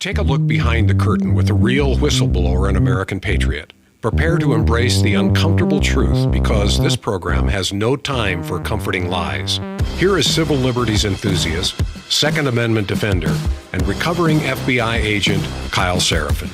Take a look behind the curtain with a real whistleblower and American patriot. Prepare to embrace the uncomfortable truth because this program has no time for comforting lies. Here is civil liberties enthusiast, Second Amendment defender, and recovering FBI agent Kyle Seraphin.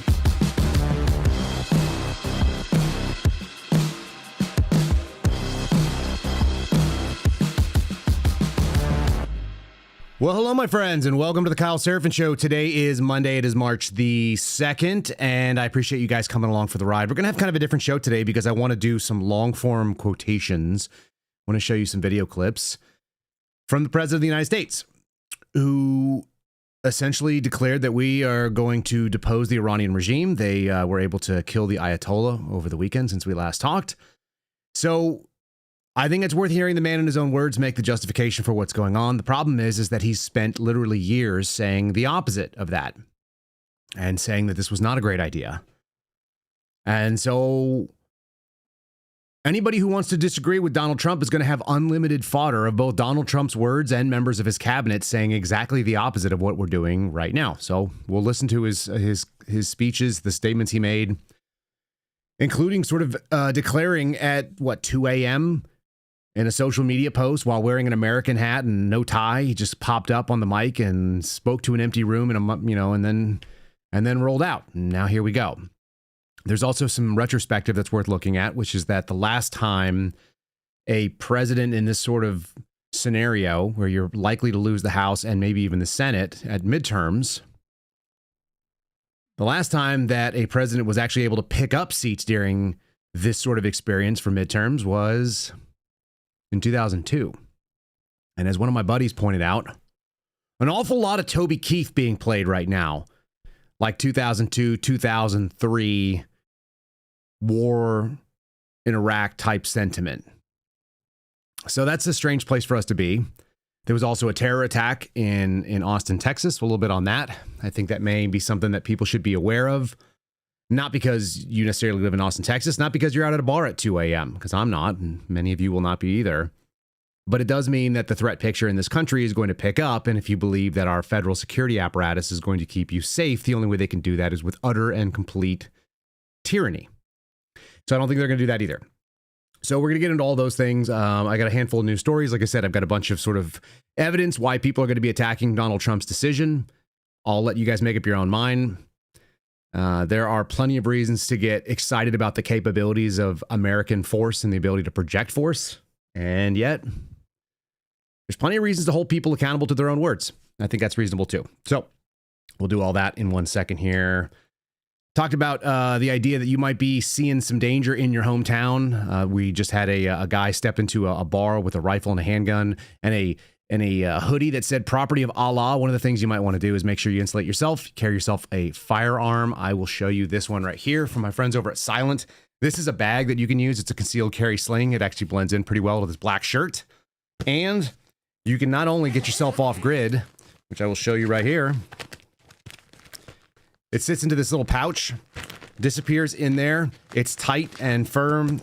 Well, hello, my friends, and welcome to the Kyle Seraphin Show. Today is Monday. It is March the 2nd, and I appreciate you guys coming along for the ride. We're going to have kind of a different show today because I want to do some long-form quotations. I want to show you some video clips from the President of the United States, who essentially declared that we are going to depose the Iranian regime. They were able to kill the Ayatollah over the weekend since we last talked. So I think it's worth hearing the man in his own words make the justification for what's going on. The problem is that he's spent literally years saying the opposite of that and saying that this was not a great idea. And so anybody who wants to disagree with Donald Trump is going to have unlimited fodder of both Donald Trump's words and members of his cabinet saying exactly the opposite of what we're doing right now. So we'll listen to his speeches, the statements he made, including sort of declaring at 2 a.m. in a social media post while wearing an American hat and no tie. He just popped up on the mic and spoke to an empty room and then rolled out. And now here we go. There's also some retrospective that's worth looking at, which is that the last time a president in this sort of scenario where you're likely to lose the House and maybe even the Senate at midterms, the last time that a president was actually able to pick up seats during this sort of experience for midterms was in 2002. And as one of my buddies pointed out, an awful lot of Toby Keith being played right now, like 2002, 2003 war in Iraq type sentiment. So that's a strange place for us to be. There was also a terror attack in Austin, Texas. A little bit on that. I think that may be something that people should be aware of. Not because you necessarily live in Austin, Texas, not because you're out at a bar at 2 a.m., because I'm not, and many of you will not be either. But it does mean that the threat picture in this country is going to pick up, and if you believe that our federal security apparatus is going to keep you safe, the only way they can do that is with utter and complete tyranny. So I don't think they're going to do that either. So we're going to get into all those things. I got a handful of news stories. Like I said, I've got a bunch of sort of evidence why people are going to be attacking Donald Trump's decision. I'll let you guys make up your own mind. There are plenty of reasons to get excited about the capabilities of American force and the ability to project force. And yet, there's plenty of reasons to hold people accountable to their own words. I think that's reasonable too. So we'll do all that in 1 second here. Talked about the idea that you might be seeing some danger in your hometown. We just had a guy step into a bar with a rifle and a handgun and a hoodie that said property of Allah. One of the things you might want to do is make sure you insulate yourself, carry yourself a firearm. I will show you this one right here from my friends over at Silent. This is a bag that you can use. It's a concealed carry sling. It actually blends in pretty well with this black shirt. And you can not only get yourself off grid, which I will show you right here. It sits into this little pouch, disappears in there. It's tight and firm,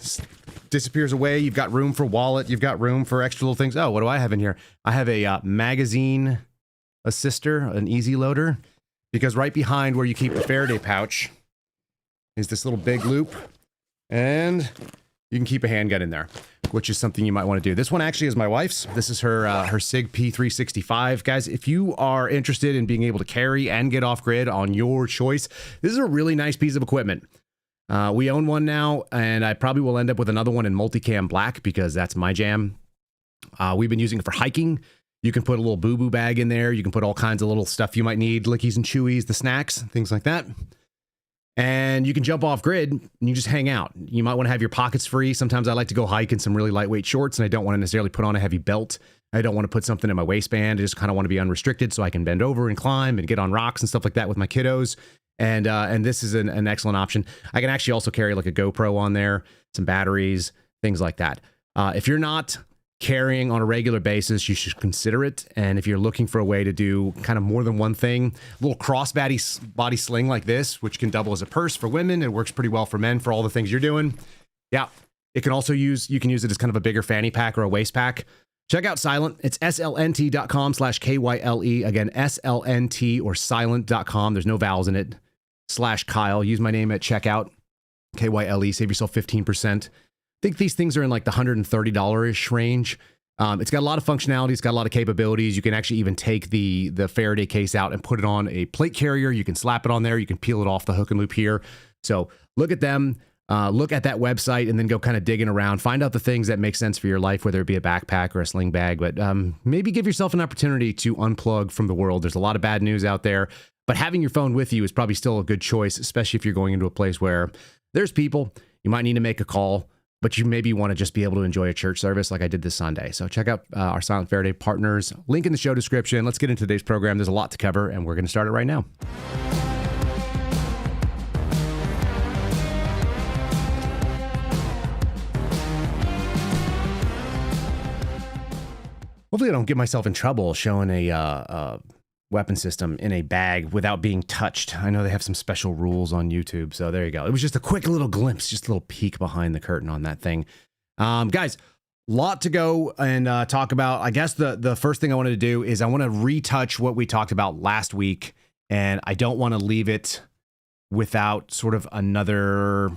disappears away. You've got room for wallet. You've got room for extra little things. Oh, what do I have in here? I have a magazine assister, an easy loader, because right behind where you keep the Faraday pouch is this little big loop, and you can keep a handgun in there, which is something you might want to do. This one actually is my wife's. This is her SIG P365. Guys, if you are interested in being able to carry and get off grid on your choice, this is a really nice piece of equipment. We own one now, and I probably will end up with another one in multicam black because that's my jam. We've been using it for hiking. You can put a little boo-boo bag in there. You can put all kinds of little stuff you might need, lickies and chewies, the snacks, things like that. And you can jump off grid and you just hang out. You might want to have your pockets free. Sometimes I like to go hike in some really lightweight shorts, and I don't want to necessarily put on a heavy belt. I don't want to put something in my waistband. I just kind of want to be unrestricted so I can bend over and climb and get on rocks and stuff like that with my kiddos. And this is an excellent option. I can actually also carry like a GoPro on there, some batteries, things like that. If you're not carrying on a regular basis, you should consider it. And if you're looking for a way to do kind of more than one thing, a little crossbody sling like this, which can double as a purse for women, it works pretty well for men for all the things you're doing. Yeah, it can also you can use it as kind of a bigger fanny pack or a waist pack. Check out Silent. It's slnt.com/KYLE. Again, SLNT or silent.com. There's no vowels in it. /Kyle. Use my name at checkout. KYLE. Save yourself 15%. I think these things are in like the $130-ish range. It's got a lot of functionality. It's got a lot of capabilities. You can actually even take the Faraday case out and put it on a plate carrier. You can slap it on there. You can peel it off the hook and loop here. So look at them. Look at that website and then go kind of digging around. Find out the things that make sense for your life, whether it be a backpack or a sling bag. But maybe give yourself an opportunity to unplug from the world. There's a lot of bad news out there. But having your phone with you is probably still a good choice, especially if you're going into a place where there's people. You might need to make a call, but you maybe want to just be able to enjoy a church service like I did this Sunday. So check out our Silent Faraday partners. Link in the show description. Let's get into today's program. There's a lot to cover, and we're going to start it right now. Hopefully I don't get myself in trouble showing a weapon system in a bag without being touched. I know they have some special rules on YouTube, so there you go. It was just a quick little glimpse, just a little peek behind the curtain on that thing. Guys, lot to go and talk about. I guess the first thing I wanted to do is I want to retouch what we talked about last week, and I don't want to leave it without sort of another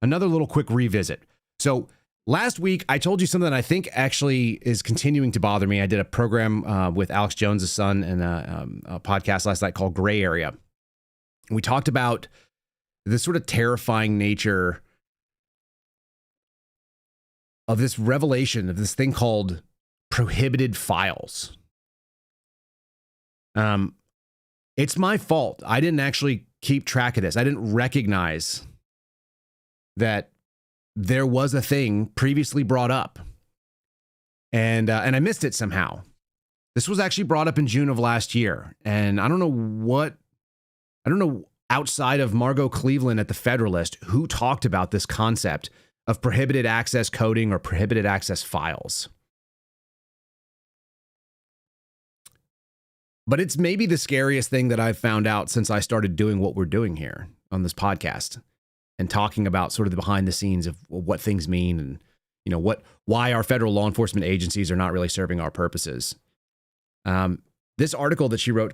little quick revisit. So last week, I told you something that I think actually is continuing to bother me. I did a program with Alex Jones' son and a podcast last night called Gray Area. We talked about this sort of terrifying nature of this revelation of this thing called prohibited files. It's my fault. I didn't actually keep track of this. I didn't recognize that there was a thing previously brought up, and I missed it somehow. This was actually brought up in June of last year, and I don't know outside of Margot Cleveland at the Federalist who talked about this concept of prohibited access coding or prohibited access files. But it's maybe the scariest thing that I've found out since I started doing what we're doing here on this podcast, and talking about sort of the behind the scenes of what things mean and, you know, why our federal law enforcement agencies are not really serving our purposes. This article that she wrote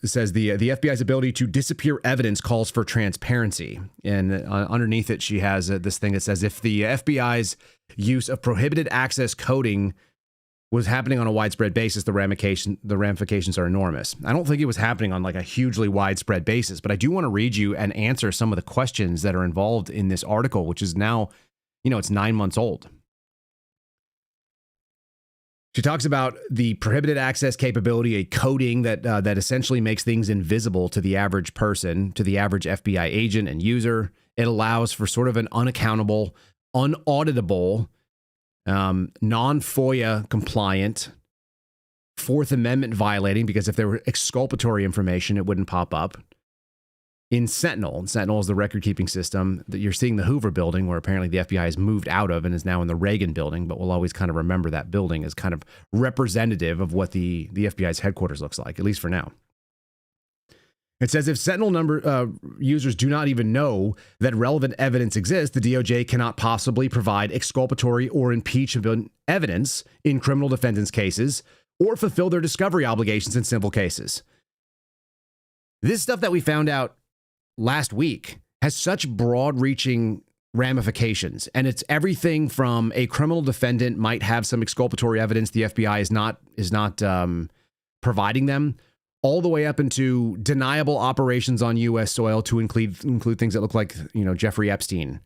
says the FBI's ability to disappear evidence calls for transparency. And underneath it, she has this thing that says if the FBI's use of prohibited access coding was happening on a widespread basis, the ramifications are enormous. I don't think it was happening on like a hugely widespread basis, but I do want to read you and answer some of the questions that are involved in this article, which is now, it's 9 months old. She talks about the prohibited access capability, a coding that essentially makes things invisible to the average person, to the average FBI agent and user. It allows for sort of an unaccountable, unauditable, non-FOIA compliant, Fourth Amendment violating, because if there were exculpatory information, it wouldn't pop up. In Sentinel is the record-keeping system that you're seeing the Hoover building, where apparently the FBI has moved out of and is now in the Reagan building, but we'll always kind of remember that building as kind of representative of what the FBI's headquarters looks like, at least for now. It says if Sentinel users do not even know that relevant evidence exists, the DOJ cannot possibly provide exculpatory or impeachment evidence in criminal defendants' cases or fulfill their discovery obligations in civil cases. This stuff that we found out last week has such broad-reaching ramifications, and it's everything from a criminal defendant might have some exculpatory evidence the FBI is not providing them, all the way up into deniable operations on U.S. soil to include things that look like, Jeffrey Epstein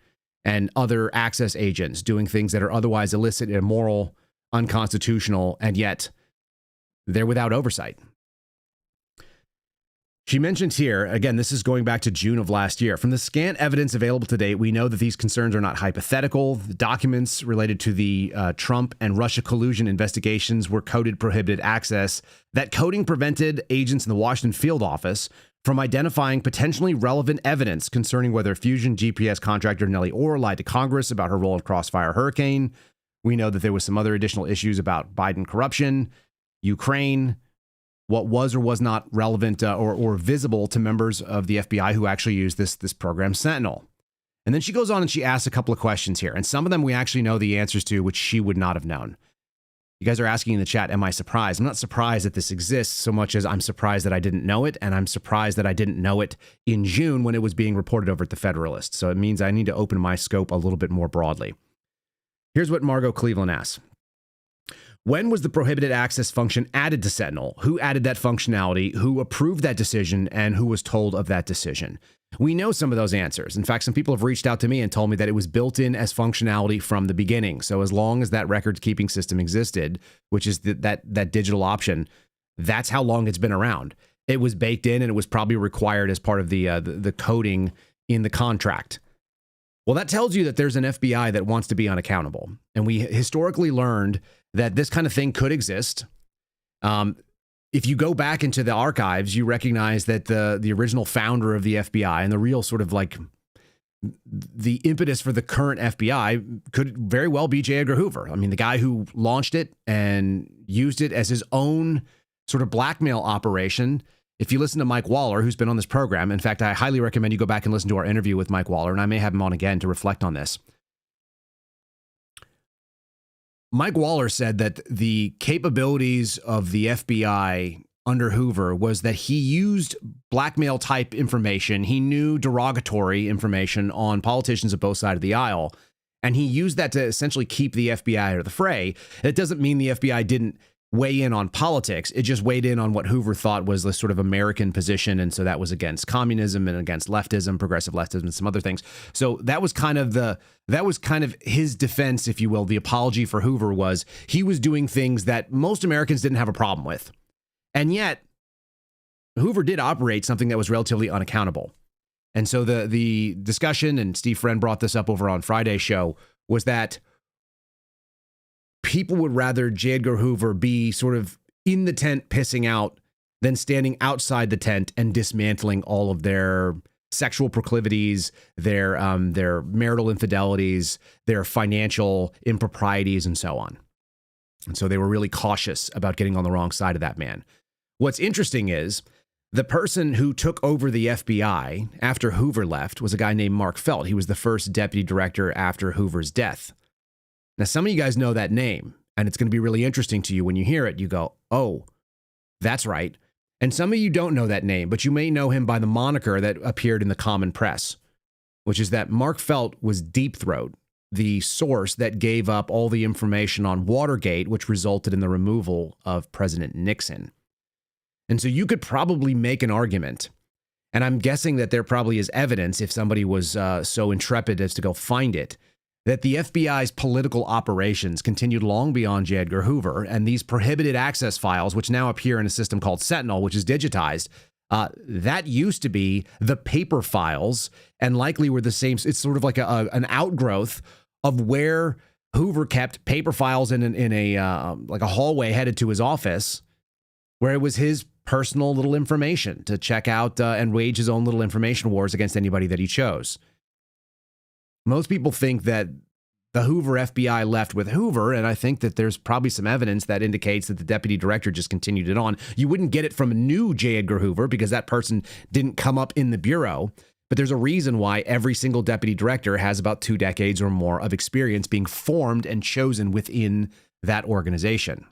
and other access agents doing things that are otherwise illicit, immoral, unconstitutional, and yet they're without oversight. She mentions here, again, this is going back to June of last year. From the scant evidence available to date, we know that these concerns are not hypothetical. The documents related to the Trump and Russia collusion investigations were coded prohibited access. That coding prevented agents in the Washington field office from identifying potentially relevant evidence concerning whether Fusion GPS contractor Nellie Orr lied to Congress about her role in Crossfire Hurricane. We know that there was some other additional issues about Biden corruption, Ukraine, what was or was not relevant or visible to members of the FBI who actually used this program, Sentinel. And then she goes on and she asks a couple of questions here. And some of them we actually know the answers to, which she would not have known. You guys are asking in the chat, am I surprised? I'm not surprised that this exists so much as I'm surprised that I didn't know it, and I'm surprised that I didn't know it in June when it was being reported over at the Federalist. So it means I need to open my scope a little bit more broadly. Here's what Margot Cleveland asks. When was the prohibited access function added to Sentinel? Who added that functionality? Who approved that decision? And who was told of that decision? We know some of those answers. In fact, some people have reached out to me and told me that it was built in as functionality from the beginning. So as long as that record-keeping system existed, which is that digital option, that's how long it's been around. It was baked in, and it was probably required as part of the coding in the contract. Well, that tells you that there's an FBI that wants to be unaccountable. And we historically learned that this kind of thing could exist. If you go back into the archives, you recognize that the original founder of the FBI and the real sort of like the impetus for the current FBI could very well be J. Edgar Hoover. I mean, the guy who launched it and used it as his own sort of blackmail operation. If you listen to Mike Waller, who's been on this program, in fact, I highly recommend you go back and listen to our interview with Mike Waller, and I may have him on again to reflect on this. Mike Waller said that the capabilities of the FBI under Hoover was that he used blackmail type information. He knew derogatory information on politicians of both sides of the aisle, and he used that to essentially keep the FBI out of the fray. It doesn't mean the FBI didn't weigh in on politics. It just weighed in on what Hoover thought was the sort of American position. And so that was against communism and against leftism, progressive leftism, and some other things. So that was kind of his defense, if you will. The apology for Hoover was he was doing things that most Americans didn't have a problem with. And yet Hoover did operate something that was relatively unaccountable. And so the discussion, and Steve Friend brought this up over on Friday's show, was that people would rather J. Edgar Hoover be sort of in the tent pissing out than standing outside the tent and dismantling all of their sexual proclivities, their marital infidelities, their financial improprieties, and so on. And so they were really cautious about getting on the wrong side of that man. What's interesting is the person who took over the FBI after Hoover left was a guy named Mark Felt. He was the first deputy director after Hoover's death. Now, some of you guys know that name, and it's going to be really interesting to you when you hear it. You go, oh, that's right. And some of you don't know that name, but you may know him by the moniker that appeared in the common press, which is that Mark Felt was Deep Throat, the source that gave up all the information on Watergate, which resulted in the removal of President Nixon. And so you could probably make an argument, and I'm guessing that there probably is evidence, if somebody was so intrepid as to go find it, that the FBI's political operations continued long beyond J. Edgar Hoover, and these prohibited access files, which now appear in a system called Sentinel, which is digitized, that used to be the paper files, and likely were the same. It's sort of like an outgrowth of where Hoover kept paper files in a like a hallway headed to his office, where it was his personal little information to check out and wage his own little information wars against anybody that he chose. Most people think that the Hoover FBI left with Hoover, and I think that there's probably some evidence that indicates that the deputy director just continued it on. You wouldn't get it from a new J. Edgar Hoover because that person didn't come up in the bureau, but there's a reason why every single deputy director has about 2 decades or more of experience being formed and chosen within that organization.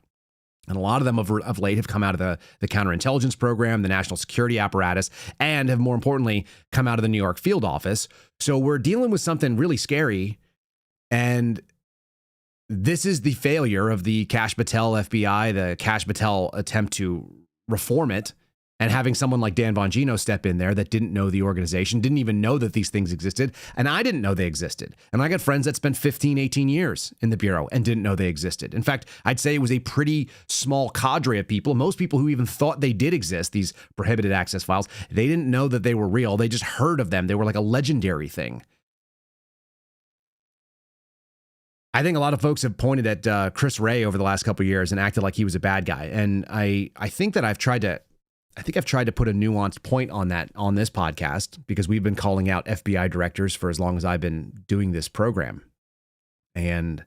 And a lot of them of late have come out of the counterintelligence program, the national security apparatus, and have more importantly come out of the New York field office. So we're dealing with something really scary. And this is the failure of the Kash Patel FBI, the Kash Patel attempt to reform it, and having someone like Dan Bongino step in there that didn't know the organization, didn't even know that these things existed. And I didn't know they existed. And I got friends that spent 15, 18 years in the Bureau and didn't know they existed. In fact, I'd say it was a pretty small cadre of people. Most people who even thought they did exist, these prohibited access files, they didn't know that they were real. They just heard of them. They were like a legendary thing. I think a lot of folks have pointed at Chris Wray over the last couple of years and acted like he was a bad guy. And I think that I've tried to put a nuanced point on that on this podcast, because we've been calling out FBI directors for as long as I've been doing this program. And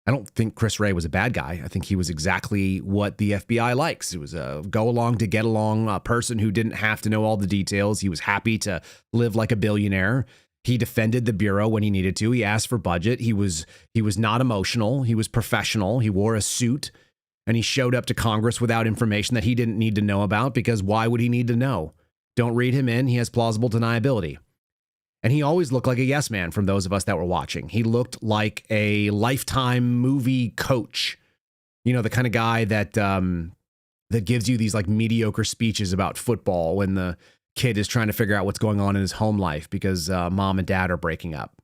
I don't think Chris Wray was a bad guy. I think he was exactly what the FBI likes. It was a go along to get along, a person who didn't have to know all the details. He was happy to live like a billionaire. He defended the Bureau when he needed to. He asked for budget. He was not emotional. He was professional. He wore a suit. and he showed up to Congress without information that he didn't need to know about, because why would he need to know? Don't read him in. He has plausible deniability. And he always looked like a yes man from those of us that were watching. He looked like a Lifetime movie coach, you know, the kind of guy that that gives you these like mediocre speeches about football when the kid is trying to figure out what's going on in his home life because mom and dad are breaking up.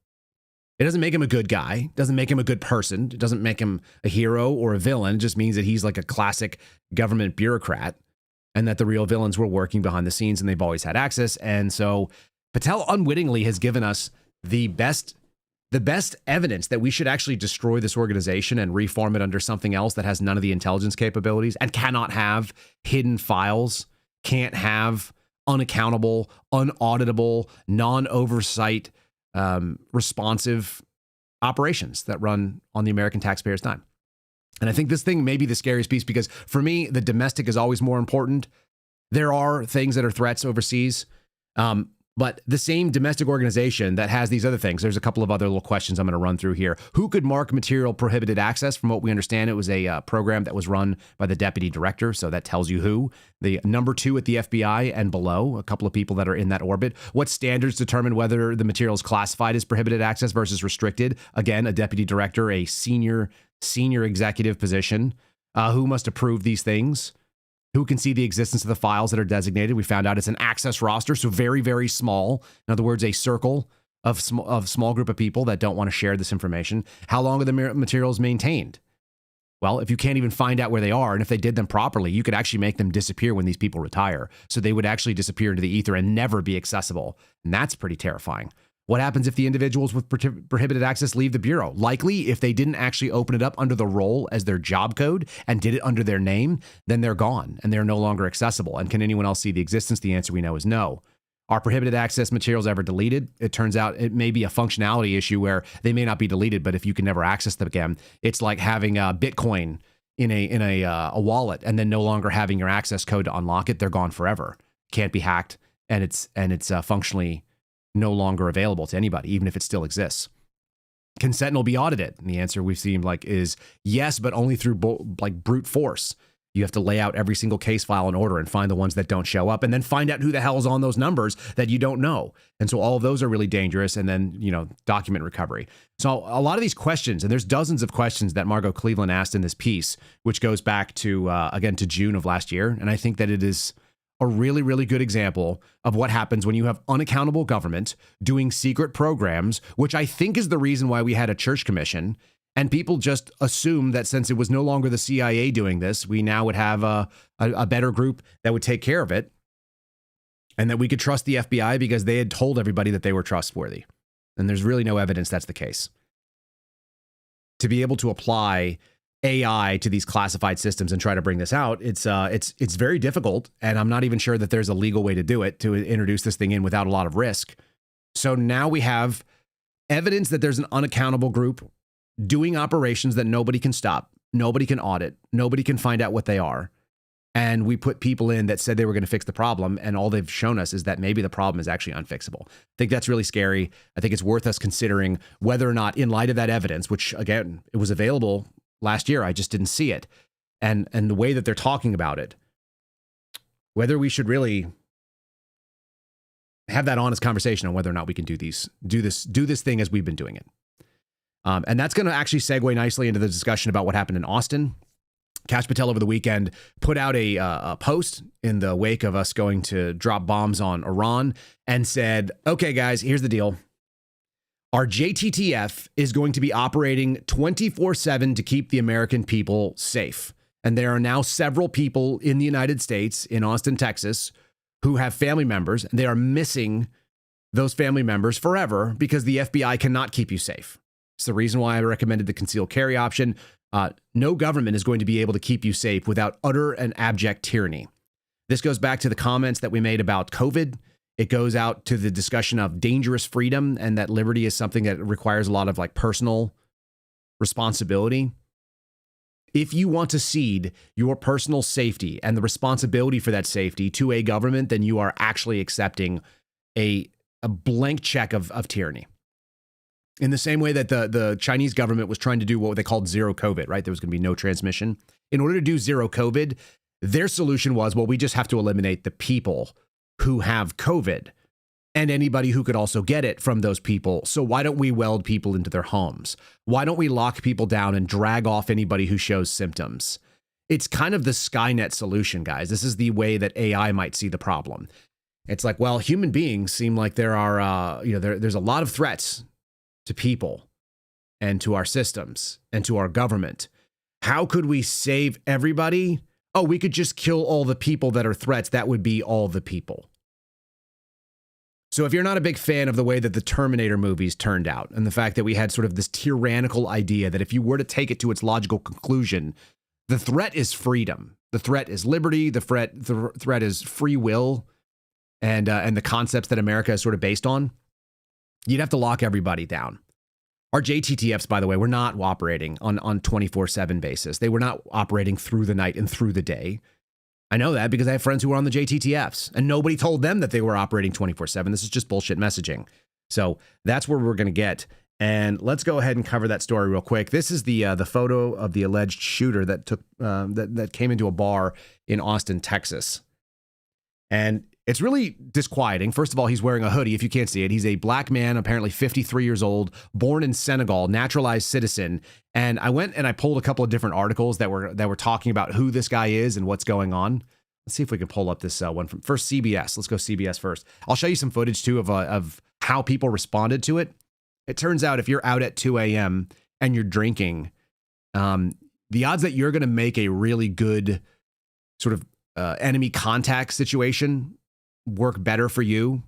It doesn't make him a good guy. It doesn't make him a good person. It doesn't make him a hero or a villain. It just means that he's like a classic government bureaucrat, and that the real villains were working behind the scenes and they've always had access. And so Patel unwittingly has given us the best evidence that we should actually destroy this organization and reform it under something else that has none of the intelligence capabilities and cannot have hidden files, can't have unaccountable, unauditable, non-oversight, responsive operations that run on the American taxpayers' dime. And I think this thing may be the scariest piece, because for me, the domestic is always more important. There are things that are threats overseas, but the same domestic organization that has these other things, there's a couple of other little questions I'm going to run through here. Who could mark material prohibited access? From what we understand, it was a program that was run by the deputy director, so that tells you who. The number 2 at the FBI and below, a couple of people that are in that orbit. What standards determine whether the material is classified as prohibited access versus restricted? Again, a deputy director, a senior executive position. Who must approve these things? Who can see the existence of the files that are designated? We found out it's an access roster, so very, very small. In other words, a circle of small group of people that don't want to share this information. How long are the materials maintained? Well, if you can't even find out where they are, and if they did them properly, you could actually make them disappear when these people retire. So they would actually disappear into the ether and never be accessible. And that's pretty terrifying. What happens if the individuals with prohibited access leave the Bureau? Likely, if they didn't actually open it up under the role as their job code and did it under their name, then they're gone and they're no longer accessible. And can anyone else see the existence? The answer we know is no. Are prohibited access materials ever deleted? It turns out it may be a functionality issue where they may not be deleted, but if you can never access them again, it's like having a Bitcoin in a wallet and then no longer having your access code to unlock it. They're gone forever. Can't be hacked, and it's functionally no longer available to anybody, even if it still exists. Can Sentinel be audited? And the answer we've seen is yes, but only through brute force. You have to lay out every single case file in order and find the ones that don't show up, and then find out who the hell is on those numbers that you don't know. And so all of those are really dangerous. And then, document recovery. So a lot of these questions, and there's dozens of questions that Margot Cleveland asked in this piece, which goes back to, again, to June of last year. And I think that it is a really, really good example of what happens when you have unaccountable government doing secret programs, which I think is the reason why we had a church commission. And people just assume that since it was no longer the CIA doing this, we now would have a better group that would take care of it, and that we could trust the FBI because they had told everybody that they were trustworthy. And there's really no evidence that's the case. To be able to apply AI to these classified systems and try to bring this out, it's very difficult, and I'm not even sure that there's a legal way to do it, to introduce this thing in without a lot of risk. So now we have evidence that there's an unaccountable group doing operations that nobody can stop, nobody can audit, nobody can find out what they are. And we put people in that said they were going to fix the problem, and all they've shown us is that maybe the problem is actually unfixable. I think that's really scary. I think it's worth us considering whether or not, in light of that evidence, which again, it was available last year, I just didn't see it, and the way that they're talking about it, whether we should really have that honest conversation on whether or not we can do this thing as we've been doing it. And that's going to actually segue nicely into the discussion about what happened in Austin. Kash Patel over the weekend put out a post in the wake of us going to drop bombs on Iran and said, okay, guys, here's the deal. Our JTTF is going to be operating 24/7 to keep the American people safe. And there are now several people in the United States, in Austin, Texas, who have family members, and they are missing those family members forever because the FBI cannot keep you safe. It's the reason why I recommended the concealed carry option. No government is going to be able to keep you safe without utter and abject tyranny. This goes back to the comments that we made about COVID. It goes out to the discussion of dangerous freedom, and that liberty is something that requires a lot of personal responsibility. If you want to cede your personal safety and the responsibility for that safety to a government, then you are actually accepting a blank check of tyranny. In the same way that the Chinese government was trying to do what they called zero COVID, right? There was going to be no transmission. In order to do zero COVID, their solution was, well, we just have to eliminate the people who have COVID and anybody who could also get it from those people. So why don't we weld people into their homes? Why don't we lock people down and drag off anybody who shows symptoms? It's kind of the Skynet solution, guys. This is the way that AI might see the problem. It's like, well, human beings seem like there are, there's a lot of threats to people and to our systems and to our government. How could we save everybody? Oh, we could just kill all the people that are threats. That would be all the people. So if you're not a big fan of the way that the Terminator movies turned out and the fact that we had sort of this tyrannical idea that if you were to take it to its logical conclusion, the threat is freedom. The threat is liberty. The threat is free will and the concepts that America is sort of based on. You'd have to lock everybody down. Our JTTFs, by the way, were not operating on 24/7 basis. They were not operating through the night and through the day. I know that because I have friends who were on the JTTFs and nobody told them that they were operating 24/7. This is just bullshit messaging. So that's where we're going to get. And let's go ahead and cover that story real quick. This is the photo of the alleged shooter that took that came into a bar in Austin, Texas. And it's really disquieting. First of all, he's wearing a hoodie, if you can't see it. He's a black man, apparently 53 years old, born in Senegal, naturalized citizen. And I went and I pulled a couple of different articles that were talking about who this guy is and what's going on. Let's see if we can pull up this one from first CBS. Let's go CBS first. I'll show you some footage too of how people responded to it. It turns out if you're out at 2 a.m. and you're drinking, the odds that you're going to make a really good sort of enemy contact situation work better for you,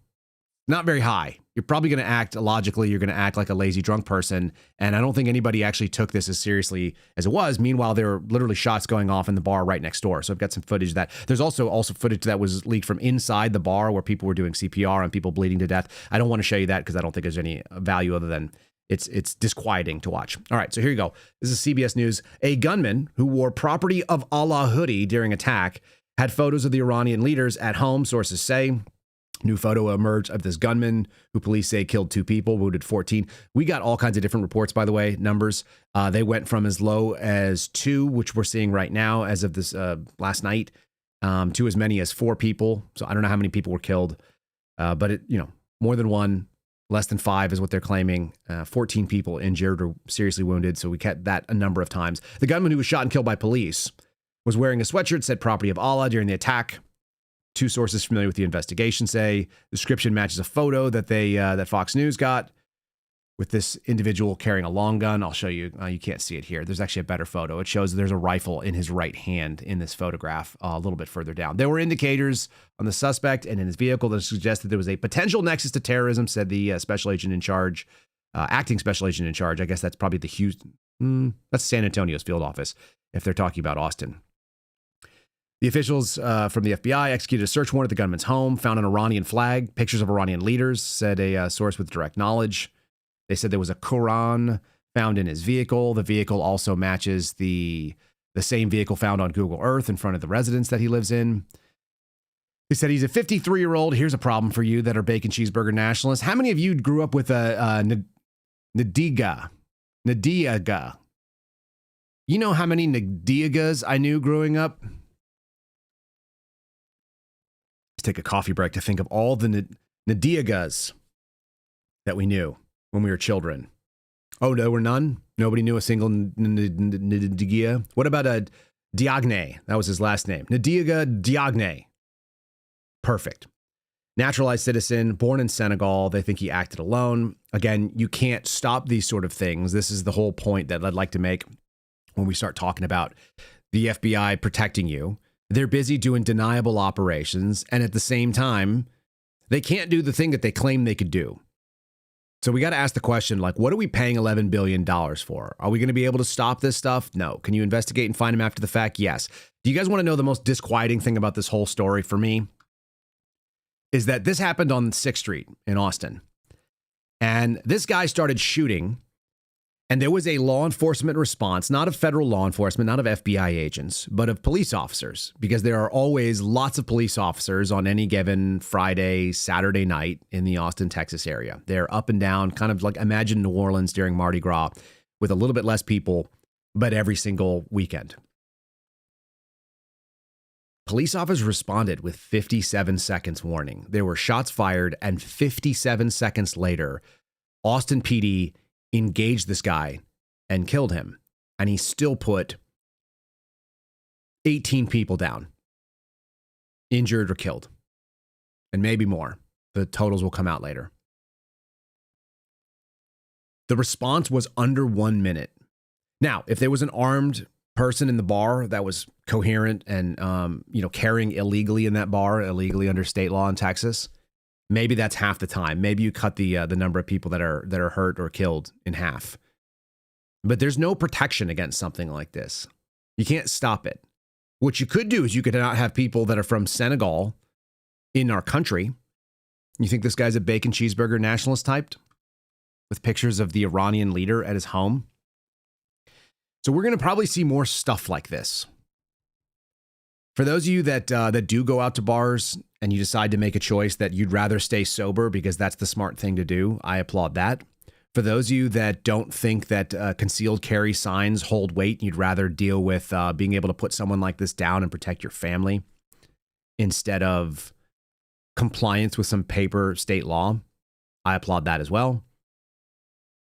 not very high. You're probably going to act logically. You're going to act like a lazy drunk person. And I don't think anybody actually took this as seriously as it was. Meanwhile, there were literally shots going off in the bar right next door. So I've got some footage that there's also footage that was leaked from inside the bar where people were doing CPR and people bleeding to death. I don't want to show you that because I don't think there's any value other than it's disquieting to watch. All right, so here you go. This is CBS News. A gunman who wore Property of Allah hoodie during attack had photos of the Iranian leaders at home, sources say. New photo emerged of this gunman who police say killed 2 people, wounded 14. We got all kinds of different reports, by the way, numbers. They went from as low as 2, which we're seeing right now as of this last night, to as many as 4 people. So I don't know how many people were killed, but more than 1, less than 5 is what they're claiming. 14 people injured or seriously wounded. So we kept that a number of times. The gunman who was shot and killed by police was wearing a sweatshirt, said Property of Allah during the attack. 2 sources familiar with the investigation say the description matches a photo that that Fox News got with this individual carrying a long gun. I'll show you. You can't see it here. There's actually a better photo. It shows there's a rifle in his right hand in this photograph a little bit further down. There were indicators on the suspect and in his vehicle that suggested there was a potential nexus to terrorism, said the special agent in charge, acting special agent in charge. I guess that's probably the Houston. That's San Antonio's field office if they're talking about Austin. The officials from the FBI executed a search warrant at the gunman's home, found an Iranian flag, pictures of Iranian leaders, said a source with direct knowledge. They said there was a Quran found in his vehicle. The vehicle also matches the same vehicle found on Google Earth in front of the residence that he lives in. They said he's a 53-year-old. Here's a problem for you that are bacon cheeseburger nationalists. How many of you grew up with a Nadiga? You know how many Nadigas I knew growing up? Take a coffee break to think of all the Nadigas that we knew when we were children. Oh, there were none? Nobody knew a single Nadiga? What about a Diagne? That was his last name. Nadiga Diagne. Perfect. Naturalized citizen, born in Senegal. They think he acted alone. Again, you can't stop these sort of things. This is the whole point that I'd like to make when we start talking about the FBI protecting you. They're busy doing deniable operations, and at the same time, they can't do the thing that they claim they could do. So we got to ask the question, like, what are we paying $11 billion for? Are we going to be able to stop this stuff? No. Can you investigate and find them after the fact? Yes. Do you guys want to know the most disquieting thing about this whole story for me? Is that this happened on 6th Street in Austin. And this guy started shooting And there was a law enforcement response, not of federal law enforcement, not of FBI agents, but of police officers, because there are always lots of police officers on any given Friday, Saturday night in the Austin, Texas area. They're up and down, kind of like imagine New Orleans during Mardi Gras with a little bit less people, but every single weekend. Police officers responded with 57 seconds warning. There were shots fired, and 57 seconds later, Austin PD engaged this guy and killed him. And he still put 18 people down, injured or killed, and maybe more. The totals will come out later. The response was under 1 minute. Now, if there was an armed person in the bar that was coherent and, carrying illegally in that bar, illegally under state law in Texas, maybe that's half the time. Maybe you cut the number of people that are hurt or killed in half. But there's no protection against something like this. You can't stop it. What you could do is you could not have people that are from Senegal in our country. You think this guy's a bacon cheeseburger nationalist type with pictures of the Iranian leader at his home? So we're going to probably see more stuff like this. For those of you that do go out to bars and you decide to make a choice that you'd rather stay sober because that's the smart thing to do, I applaud that. For those of you that don't think that concealed carry signs hold weight, you'd rather deal with being able to put someone like this down and protect your family instead of compliance with some paper state law, I applaud that as well.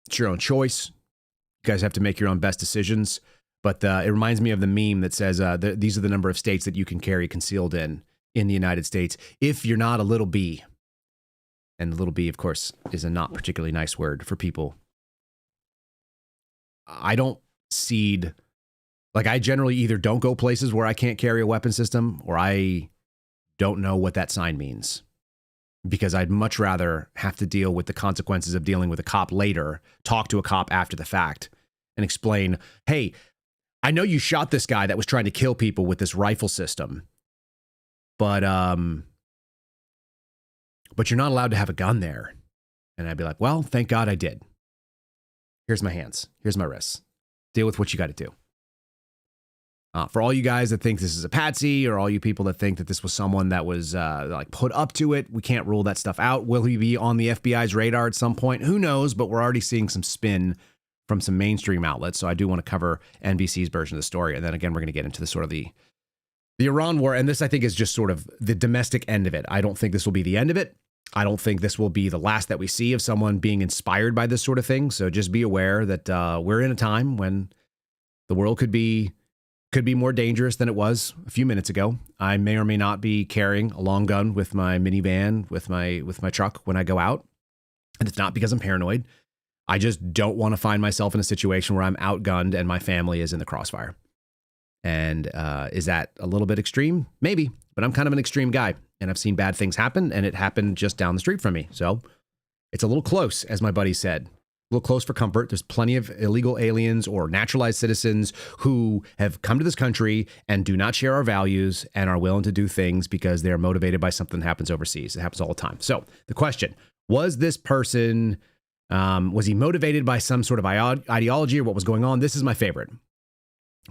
It's your own choice. You guys have to make your own best decisions. But it reminds me of the meme that says these are the number of states that you can carry concealed in the United States if you're not a little B. And little b, of course, is a not particularly nice word for people. I don't cede. Like, I generally either don't go places where I can't carry a weapon system, or I don't know what that sign means. Because I'd much rather have to deal with the consequences of dealing with a cop later, talk to a cop after the fact, and explain, hey, I know you shot this guy that was trying to kill people with this rifle system, but you're not allowed to have a gun there. And I'd be like, well, thank God I did. Here's my hands. Here's my wrists. Deal with what you got to do. For all you guys that think this is a patsy, or all you people that think that this was someone that was put up to it, we can't rule that stuff out. Will he be on the FBI's radar at some point? Who knows? But we're already seeing some spin from some mainstream outlets. So I do want to cover NBC's version of the story. And then again, we're going to get into the sort of the Iran war. And this, I think, is just sort of the domestic end of it. I don't think this will be the end of it. I don't think this will be the last that we see of someone being inspired by this sort of thing. So just be aware that we're in a time when the world could be more dangerous than it was a few minutes ago. I may or may not be carrying a long gun with my minivan, with my truck when I go out. And it's not because I'm paranoid. I just don't want to find myself in a situation where I'm outgunned and my family is in the crossfire. And is that a little bit extreme? Maybe, but I'm kind of an extreme guy, and I've seen bad things happen, and it happened just down the street from me. So it's a little close, as my buddy said. A little close for comfort. There's plenty of illegal aliens or naturalized citizens who have come to this country and do not share our values and are willing to do things because they're motivated by something that happens overseas. It happens all the time. So the question, was this person, was he motivated by some sort of ideology or what was going on? This is my favorite,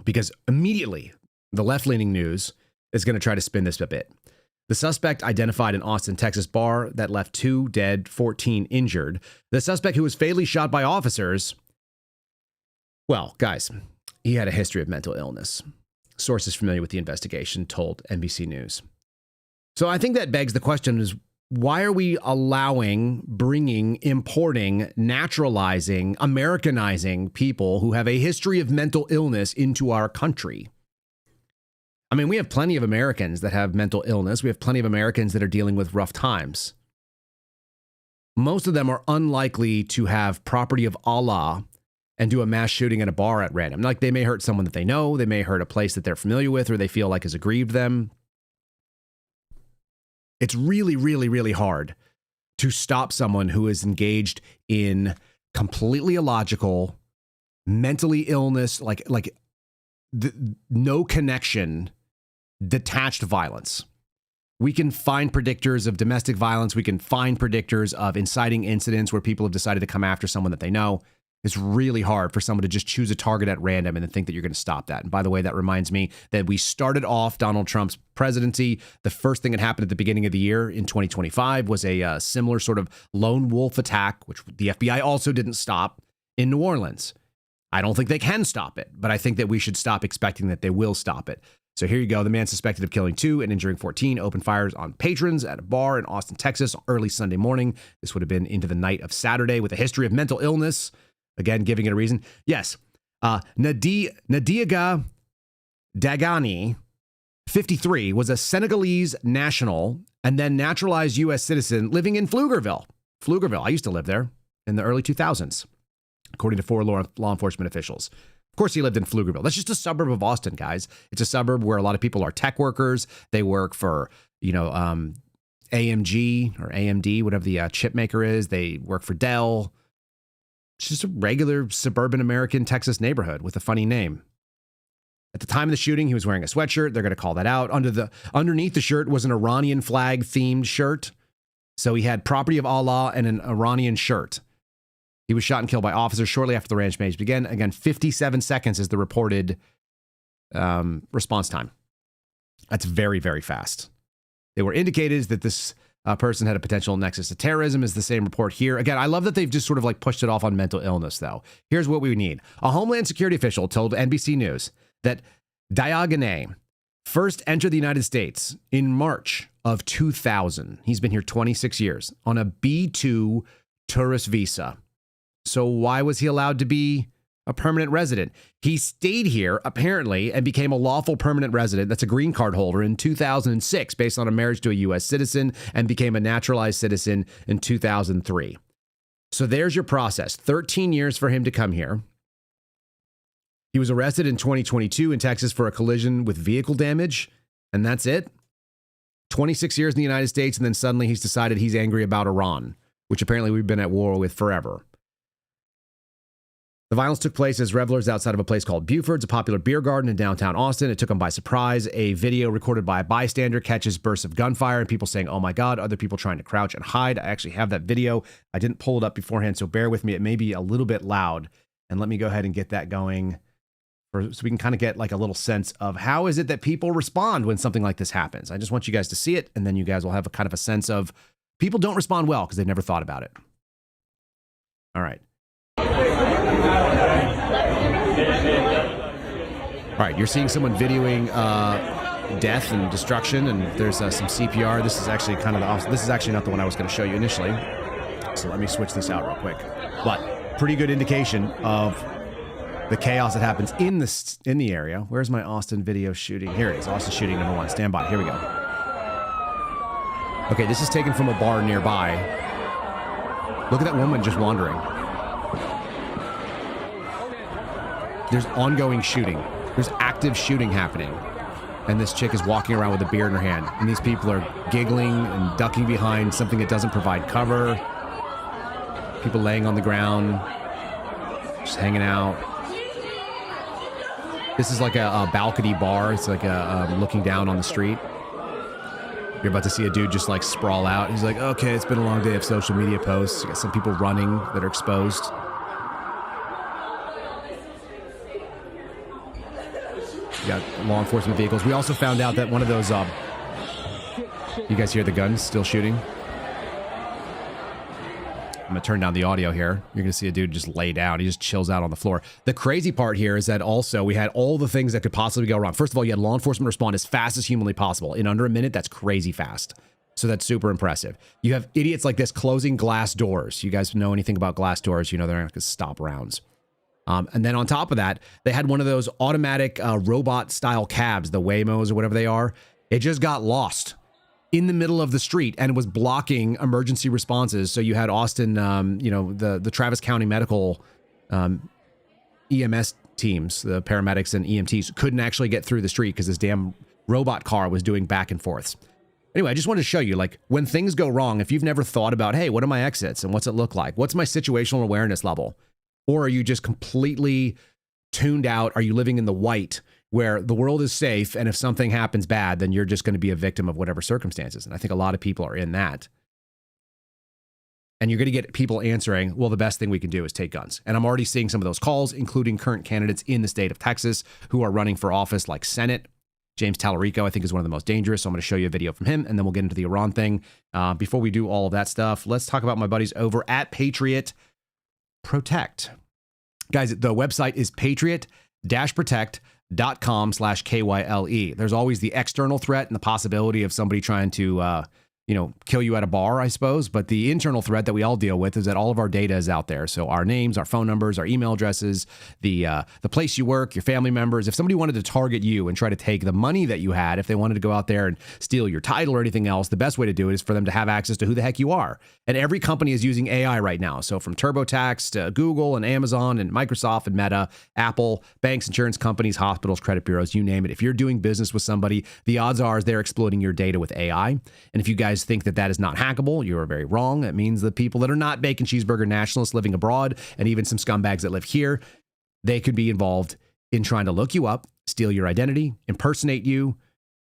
because immediately the left-leaning news is going to try to spin this a bit. The suspect identified in Austin, Texas bar that left 2 dead, 14 injured. The suspect, who was fatally shot by officers, well, guys, he had a history of mental illness. Sources familiar with the investigation told NBC News. So I think that begs the question is, why are we allowing, bringing, importing, naturalizing, Americanizing people who have a history of mental illness into our country? I mean, we have plenty of Americans that have mental illness. We have plenty of Americans that are dealing with rough times. Most of them are unlikely to have property of Allah and do a mass shooting at a bar at random. Like, they may hurt someone that they know. They may hurt a place that they're familiar with or they feel like has aggrieved them. It's really, really, really hard to stop someone who is engaged in completely illogical, mentally illness, no connection, detached violence. We can find predictors of domestic violence. We can find predictors of inciting incidents where people have decided to come after someone that they know. It's really hard for someone to just choose a target at random and then think that you're going to stop that. And by the way, that reminds me that we started off Donald Trump's presidency. The first thing that happened at the beginning of the year in 2025 was a similar sort of lone wolf attack, which the FBI also didn't stop in New Orleans. I don't think they can stop it, but I think that we should stop expecting that they will stop it. So here you go. The man suspected of killing 2 and injuring 14 opened fires on patrons at a bar in Austin, Texas, early Sunday morning. This would have been into the night of Saturday with a history of mental illness. Again, giving it a reason. Yes. Nadiaga Dagani, 53, was a Senegalese national and then naturalized U.S. citizen living in Pflugerville. I used to live there in the early 2000s, according to 4 law enforcement officials. Of course, he lived in Pflugerville. That's just a suburb of Austin, guys. It's a suburb where a lot of people are tech workers. They work for, AMG or AMD, whatever the chip maker is. They work for Dell. It's just a regular suburban American Texas neighborhood with a funny name. At the time of the shooting, he was wearing a sweatshirt. They're going to call that out. Underneath the shirt was an Iranian flag themed shirt. So he had property of Allah and an Iranian shirt. He was shot and killed by officers shortly after the rampage began. Again, 57 seconds is the reported response time. That's very, very fast. They were indicated that this person had a potential nexus to terrorism, is the same report here. Again, I love that they've just sort of like pushed it off on mental illness, though. Here's what we need. A Homeland Security official told NBC News that Diagane first entered the United States in March of 2000. He's been here 26 years on a B2 tourist visa. So why was he allowed to be a permanent resident? He stayed here, apparently, and became a lawful permanent resident, that's a green card holder, in 2006, based on a marriage to a U.S. citizen, and became a naturalized citizen in 2003. So there's your process. 13 years for him to come here. He was arrested in 2022 in Texas for a collision with vehicle damage, and that's it. 26 years in the United States, and then suddenly he's decided he's angry about Iran, which apparently we've been at war with forever. The violence took place as revelers outside of a place called Buford's, a popular beer garden in downtown Austin. It took them by surprise. A video recorded by a bystander catches bursts of gunfire and people saying, oh my God, other people trying to crouch and hide. I actually have that video. I didn't pull it up beforehand, so bear with me. It may be a little bit loud. And let me go ahead and get that going so we can kind of get like a little sense of how is it that people respond when something like this happens. I just want you guys to see it, and then you guys will have a kind of a sense of people don't respond well because they've never thought about it. All right. All right, you're seeing someone videoing death and destruction, and there's some CPR. This is actually kind of the opposite. This is actually not the one I was going to show you initially. So let me switch this out real quick. But pretty good indication of the chaos that happens in the area. Where's my Austin video shooting? Here it is, Austin shooting number 1. Stand by. Here we go. Okay, this is taken from a bar nearby. Look at that woman just wandering. There's ongoing shooting. There's active shooting happening. And this chick is walking around with a beer in her hand. And these people are giggling and ducking behind something that doesn't provide cover. People laying on the ground, just hanging out. This is like a balcony bar. It's like looking down on the street. You're about to see a dude just like sprawl out. He's like, okay, it's been a long day of social media posts. You got some people running that are exposed. You got law enforcement vehicles. We also found out that one of those, you guys hear the guns still shooting? I'm going to turn down the audio here. You're going to see a dude just lay down. He just chills out on the floor. The crazy part here is that also we had all the things that could possibly go wrong. First of all, you had law enforcement respond as fast as humanly possible. In under a minute, that's crazy fast. So that's super impressive. You have idiots like this closing glass doors. You guys know anything about glass doors, you know they're not going to stop rounds. And then on top of that, they had one of those automatic robot-style cabs, the Waymos or whatever they are. It just got lost in the middle of the street and was blocking emergency responses. So you had Austin, the Travis County Medical EMS teams, the paramedics and EMTs, couldn't actually get through the street because this damn robot car was doing back and forths. Anyway, I just wanted to show you, like, when things go wrong, if you've never thought about, hey, what are my exits and what's it look like? What's my situational awareness level? Or are you just completely tuned out? Are you living in the white where the world is safe, and if something happens bad, then you're just going to be a victim of whatever circumstances? And I think a lot of people are in that. And you're going to get people answering, well, the best thing we can do is take guns. And I'm already seeing some of those calls, including current candidates in the state of Texas who are running for office like Senate. James Tallarico, I think, is one of the most dangerous. So I'm going to show you a video from him, and then we'll get into the Iran thing. Before we do all of that stuff, let's talk about my buddies over at Patriot Protect. Guys, the website is patriot-protect.com/KYLE. There's always the external threat and the possibility of somebody trying to kill you at a bar, I suppose. But the internal threat that we all deal with is that all of our data is out there. So our names, our phone numbers, our email addresses, the place you work, your family members. If somebody wanted to target you and try to take the money that you had, if they wanted to go out there and steal your title or anything else, the best way to do it is for them to have access to who the heck you are. And every company is using AI right now. So from TurboTax to Google and Amazon and Microsoft and Meta, Apple, banks, insurance companies, hospitals, credit bureaus, you name it. If you're doing business with somebody, the odds are they're exploiting your data with AI. And if you guys think that that is not hackable, you are very wrong. It means the people that are not bacon cheeseburger nationalists living abroad, and even some scumbags that live here, they could be involved in trying to look you up, steal your identity, impersonate you,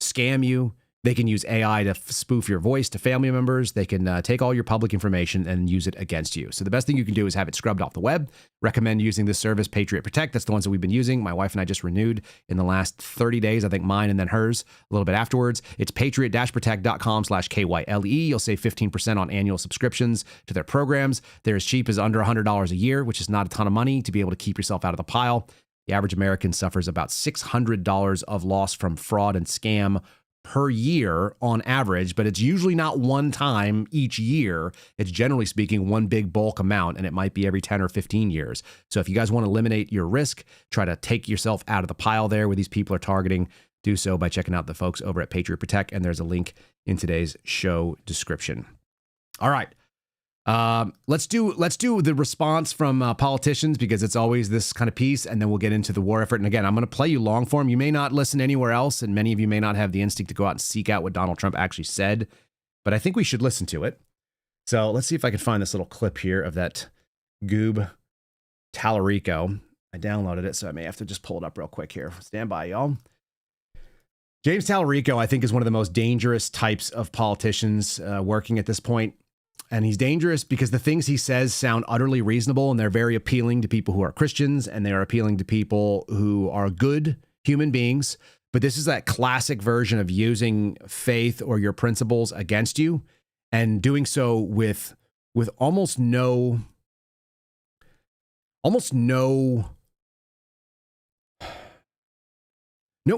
scam you. They can use AI to spoof your voice to family members. They can take all your public information and use it against you. So the best thing you can do is have it scrubbed off the web. Recommend using this service, Patriot Protect. That's the ones that we've been using. My wife and I just renewed in the last 30 days. I think mine and then hers a little bit afterwards. It's patriot-protect.com/KYLE. You'll save 15% on annual subscriptions to their programs. They're as cheap as under $100 a year, which is not a ton of money to be able to keep yourself out of the pile. The average American suffers about $600 of loss from fraud and scam per year on average, but it's usually not one time each year. It's generally speaking one big bulk amount, and it might be every 10 or 15 years. So if you guys want to eliminate your risk, try to take yourself out of the pile there where these people are targeting, do so by checking out the folks over at Patriot Protect, and there's a link in today's show description. All right. Let's do the response from politicians, because it's always this kind of piece, and then we'll get into the war effort. And again, I'm going to play you long form. You may not listen anywhere else, and many of you may not have the instinct to go out and seek out what Donald Trump actually said, but I think we should listen to it. So let's see if I can find this little clip here of that goob Tallarico. I downloaded it, so I may have to just pull it up real quick here. Stand by, y'all. James Tallarico, I think, is one of the most dangerous types of politicians working at this point. And he's dangerous because the things he says sound utterly reasonable, and they're very appealing to people who are Christians, and they are appealing to people who are good human beings. But this is that classic version of using faith or your principles against you, and doing so with almost no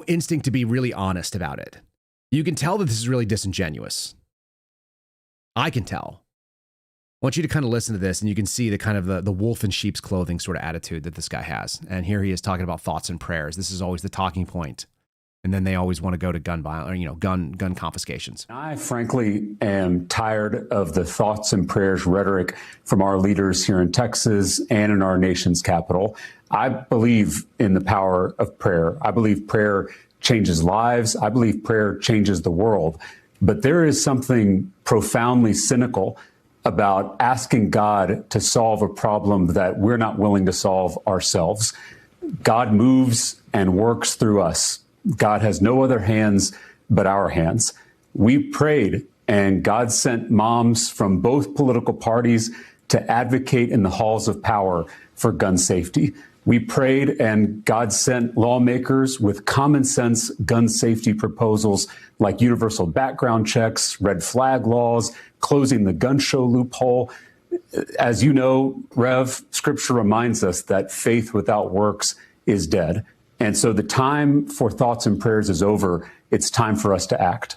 instinct to be really honest about it. You can tell that this is really disingenuous. I can tell. I want you to kind of listen to this, and you can see the kind of the wolf in sheep's clothing sort of attitude that this guy has. And here he is talking about thoughts and prayers. This is always the talking point. And then they always want to go to gun violence, or, gun confiscations. I frankly am tired of the thoughts and prayers rhetoric from our leaders here in Texas and in our nation's capital. I believe in the power of prayer. I believe prayer changes lives. I believe prayer changes the world. But there is something profoundly cynical about asking God to solve a problem that we're not willing to solve ourselves. God moves and works through us. God has no other hands but our hands. We prayed, and God sent moms from both political parties to advocate in the halls of power for gun safety. We prayed, and God sent lawmakers with common sense gun safety proposals like universal background checks, red flag laws, closing the gun show loophole. As you know, Rev, Scripture reminds us that faith without works is dead. And so the time for thoughts and prayers is over. It's time for us to act.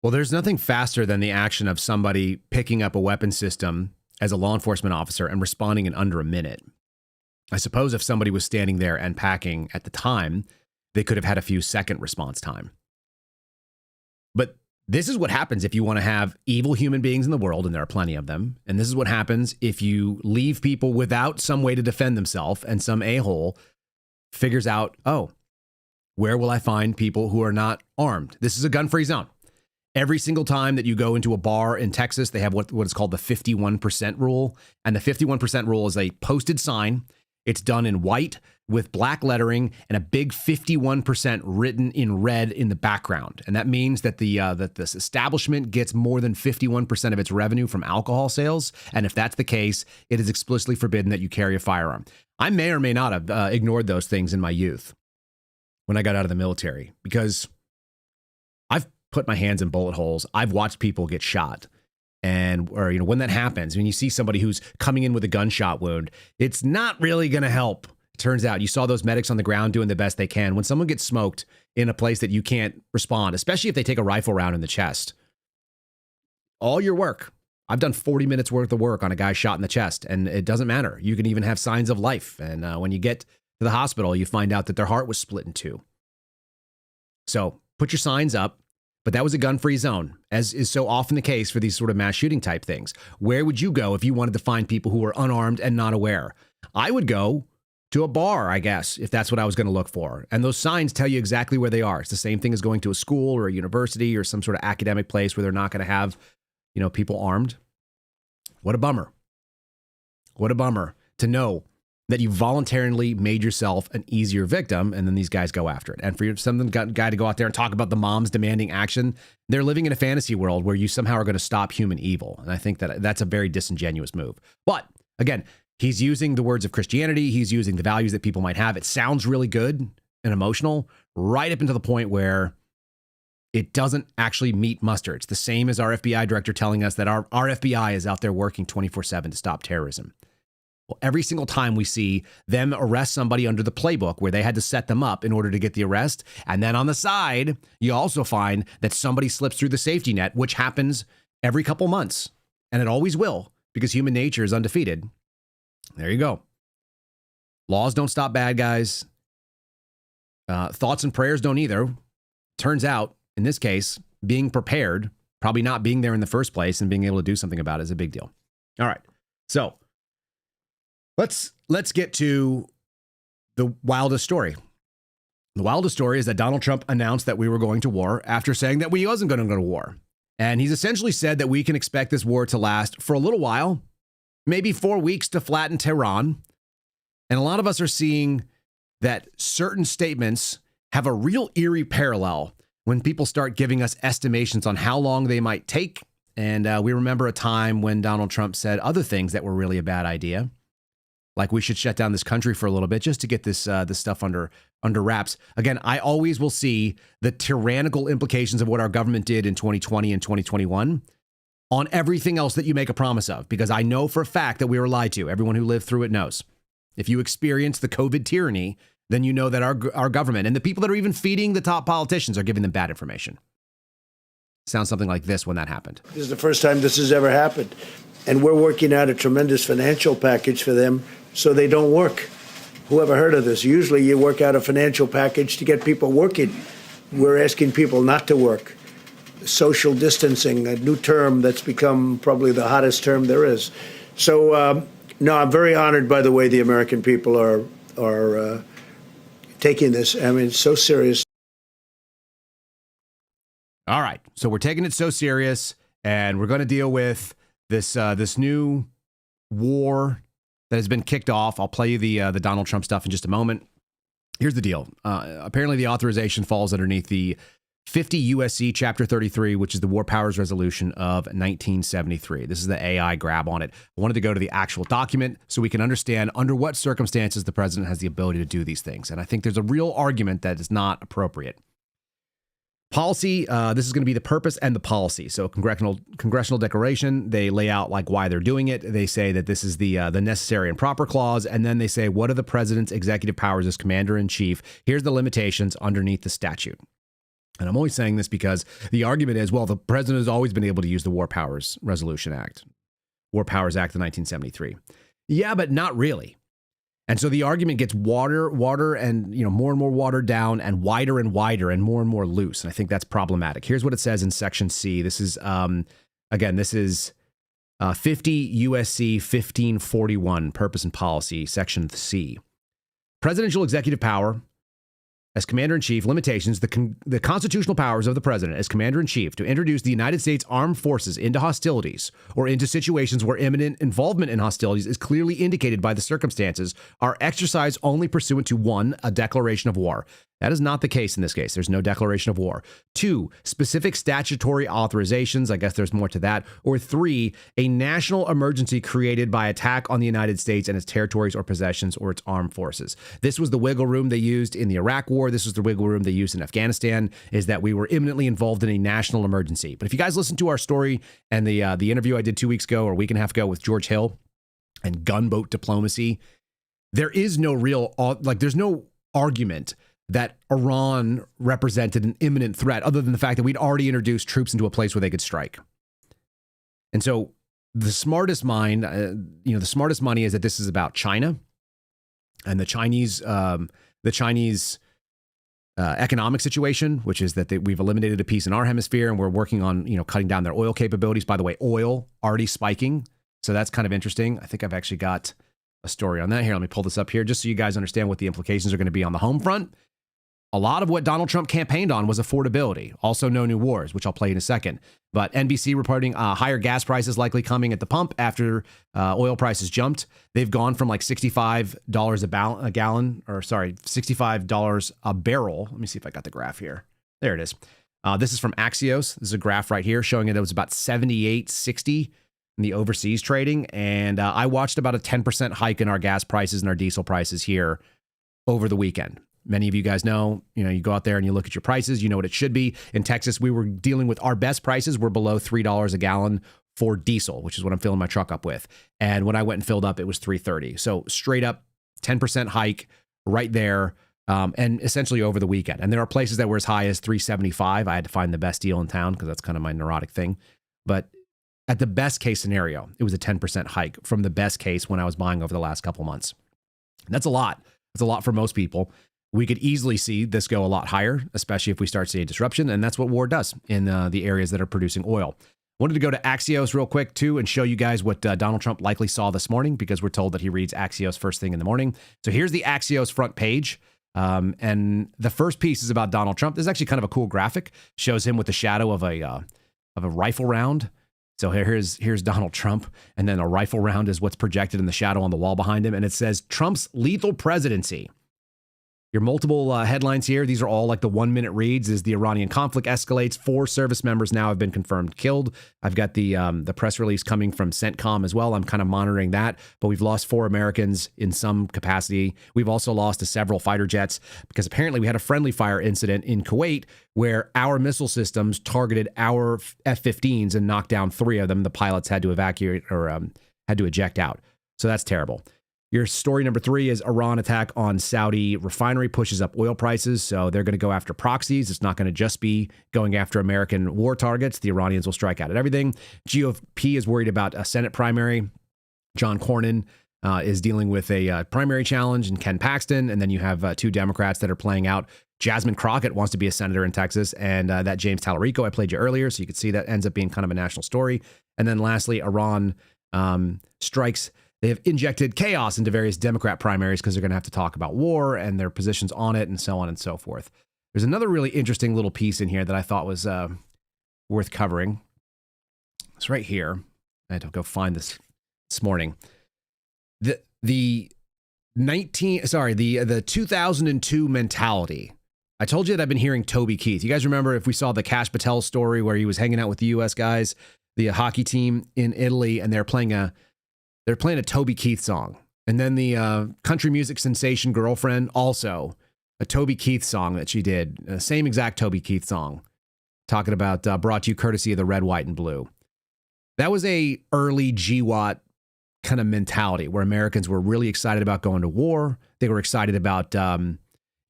Well, there's nothing faster than the action of somebody picking up a weapon system as a law enforcement officer and responding in under a minute. I suppose if somebody was standing there and packing at the time, they could have had a few second response time. But this is what happens if you want to have evil human beings in the world, and there are plenty of them. And this is what happens if you leave people without some way to defend themselves, and some a-hole figures out, oh, where will I find people who are not armed? This is a gun-free zone. Every single time that you go into a bar in Texas, they have what is called the 51% rule. And the 51% rule is a posted sign. It's done in white with black lettering and a big 51% written in red in the background. And that means that that this establishment gets more than 51% of its revenue from alcohol sales. And if that's the case, it is explicitly forbidden that you carry a firearm. I may or may not have ignored those things in my youth when I got out of the military, because I've put my hands in bullet holes. I've watched people get shot. And, or, you know, when that happens, when you see somebody who's coming in with a gunshot wound, it's not really going to help. Turns out you saw those medics on the ground doing the best they can. When someone gets smoked in a place that you can't respond, especially if they take a rifle round in the chest, all your work. I've done 40 minutes worth of work on a guy shot in the chest, and it doesn't matter. You can even have signs of life. And when you get to the hospital, you find out that their heart was split in two. So put your signs up. But that was a gun-free zone, as is so often the case for these sort of mass shooting type things. Where would you go if you wanted to find people who were unarmed and not aware? I would go to a bar, I guess, if that's what I was going to look for. And those signs tell you exactly where they are. It's the same thing as going to a school or a university or some sort of academic place where they're not going to have, you know, people armed. What a bummer. What a bummer to know that you voluntarily made yourself an easier victim, and then these guys go after it. And for some guy to go out there and talk about the moms demanding action, they're living in a fantasy world where you somehow are going to stop human evil. And I think that that's a very disingenuous move. But again, he's using the words of Christianity. He's using the values that people might have. It sounds really good and emotional, right up into the point where it doesn't actually meet muster. It's the same as our FBI director telling us that our FBI is out there working 24/7 to stop terrorism. Well, every single time we see them arrest somebody under the playbook where they had to set them up in order to get the arrest, and then on the side, you also find that somebody slips through the safety net, which happens every couple months, and it always will, because human nature is undefeated. There you go. Laws don't stop bad guys. Thoughts and prayers don't either. Turns out, in this case, being prepared, probably not being there in the first place and being able to do something about it is a big deal. All right. So let's get to the wildest story. The wildest story is that Donald Trump announced that we were going to war after saying that we wasn't going to go to war. And he's essentially said that we can expect this war to last for a little while, maybe 4 weeks to flatten Tehran. And a lot of us are seeing that certain statements have a real eerie parallel when people start giving us estimations on how long they might take. And we remember a time when Donald Trump said other things that were really a bad idea, like we should shut down this country for a little bit just to get this stuff under wraps. Again, I always will see the tyrannical implications of what our government did in 2020 and 2021 on everything else that you make a promise of, because I know for a fact that we were lied to. Everyone who lived through it knows. If you experience the COVID tyranny, then you know that our government and the people that are even feeding the top politicians are giving them bad information. Sounds something like this when that happened. This is the first time this has ever happened. And we're working out a tremendous financial package for them so they don't work. Whoever heard of this? Usually you work out a financial package to get people working. We're asking people not to work. Social distancing, a new term that's become probably the hottest term there is. So, no, I'm very honored by the way the American people are taking this. I mean, it's so serious. All right. So we're taking it so serious, and we're going to deal with this new war that has been kicked off. I'll play you the Donald Trump stuff in just a moment. Here's the deal. Apparently, the authorization falls underneath the 50 U.S.C. Chapter 33, which is the War Powers Resolution of 1973. This is the AI grab on it. I wanted to go to the actual document so we can understand under what circumstances the president has the ability to do these things. And I think there's a real argument that is not appropriate. Policy, this is going to be the purpose and the policy. So congressional declaration, they lay out like why they're doing it. They say that this is the necessary and proper clause. And then they say, what are the president's executive powers as commander in chief? Here's the limitations underneath the statute. And I'm only saying this because the argument is, well, the president has always been able to use the War Powers Resolution Act, War Powers Act of 1973. Yeah, but not really. And so the argument gets water and, more and more watered down and wider and more loose. And I think that's problematic. Here's what it says in Section C. This is, this is 50 U.S.C. 1541, Purpose and Policy, Section C. Presidential executive power as commander-in-chief, limitations, the constitutional powers of the president as commander-in-chief to introduce the United States Armed Forces into hostilities or into situations where imminent involvement in hostilities is clearly indicated by the circumstances are exercised only pursuant to 1, a declaration of war. That is not the case in this case. There's no declaration of war. 2, specific statutory authorizations. I guess there's more to that. Or 3, a national emergency created by attack on the United States and its territories or possessions or its armed forces. This was the wiggle room they used in the Iraq War. This was the wiggle room they used in Afghanistan, is that we were imminently involved in a national emergency. But if you guys listen to our story and the interview I did 2 weeks ago or a week and a half ago with George Hill and gunboat diplomacy, there is no real, there's no argument that Iran represented an imminent threat other than the fact that we'd already introduced troops into a place where they could strike. And so the smartest mind, the smartest money is that this is about China and the Chinese economic situation, which is that we've eliminated a piece in our hemisphere and we're working on, cutting down their oil capabilities. By the way, oil already spiking. So that's kind of interesting. I think I've actually got a story on that here. Let me pull this up here just so you guys understand what the implications are going to be on the home front. A lot of what Donald Trump campaigned on was affordability, also no new wars, which I'll play in a second. But NBC reporting higher gas prices likely coming at the pump after oil prices jumped. They've gone from like $65 $65 a barrel. Let me see if I got the graph here. There it is. This is from Axios. This is a graph right here showing it was about $78.60 in the overseas trading. And I watched about a 10% hike in our gas prices and our diesel prices here over the weekend. Many of you guys know, you go out there and you look at your prices, you know what it should be. In Texas, we were dealing with our best prices were below $3 a gallon for diesel, which is what I'm filling my truck up with. And when I went and filled up, it was $3.30. So straight up 10% hike right there, and essentially over the weekend. And there are places that were as high as $3.75. I had to find the best deal in town because that's kind of my neurotic thing. But at the best case scenario, it was a 10% hike from the best case when I was buying over the last couple months. And that's a lot. That's a lot for most people. We could easily see this go a lot higher, especially if we start seeing disruption. And that's what war does in the areas that are producing oil. Wanted to go to Axios real quick, too, and show you guys what Donald Trump likely saw this morning, because we're told that he reads Axios first thing in the morning. So here's the Axios front page. And the first piece is about Donald Trump. This is actually kind of a cool graphic. Shows him with the shadow of a rifle round. So here's Donald Trump, and then a rifle round is what's projected in the shadow on the wall behind him. And it says, Trump's lethal presidency. Your multiple headlines here. These are all like the 1-minute reads. As the Iranian conflict escalates, 4 service members now have been confirmed killed. I've got the press release coming from CENTCOM as well. I'm kind of monitoring that. But we've lost 4 Americans in some capacity. We've also lost several fighter jets because apparently we had a friendly fire incident in Kuwait where our missile systems targeted our F-15s and knocked down 3 of them. The pilots had to evacuate or had to eject out. So that's terrible. Your story number 3 is Iran attack on Saudi refinery pushes up oil prices. So they're going to go after proxies. It's not going to just be going after American war targets. The Iranians will strike out at everything. GOP is worried about a Senate primary. John Cornyn is dealing with a primary challenge, and Ken Paxton. And then you have 2 Democrats that are playing out. Jasmine Crockett wants to be a senator in Texas, and that James Tallarico I played you earlier. So you could see that ends up being kind of a national story. And then lastly, Iran strikes. They have injected chaos into various Democrat primaries because they're going to have to talk about war and their positions on it and so on and so forth. There's another really interesting little piece in here that I thought was worth covering. It's right here. I had to go find this morning. The 2002 mentality. I told you that I've been hearing Toby Keith. You guys remember if we saw the Kash Patel story where he was hanging out with the U.S. guys, the hockey team in Italy, and they're playing a Toby Keith song. And then the country music sensation Girlfriend, also a Toby Keith song that she did. Same exact Toby Keith song. Talking about brought to you courtesy of the red, white, and blue. That was a early GWAT kind of mentality where Americans were really excited about going to war. They were excited about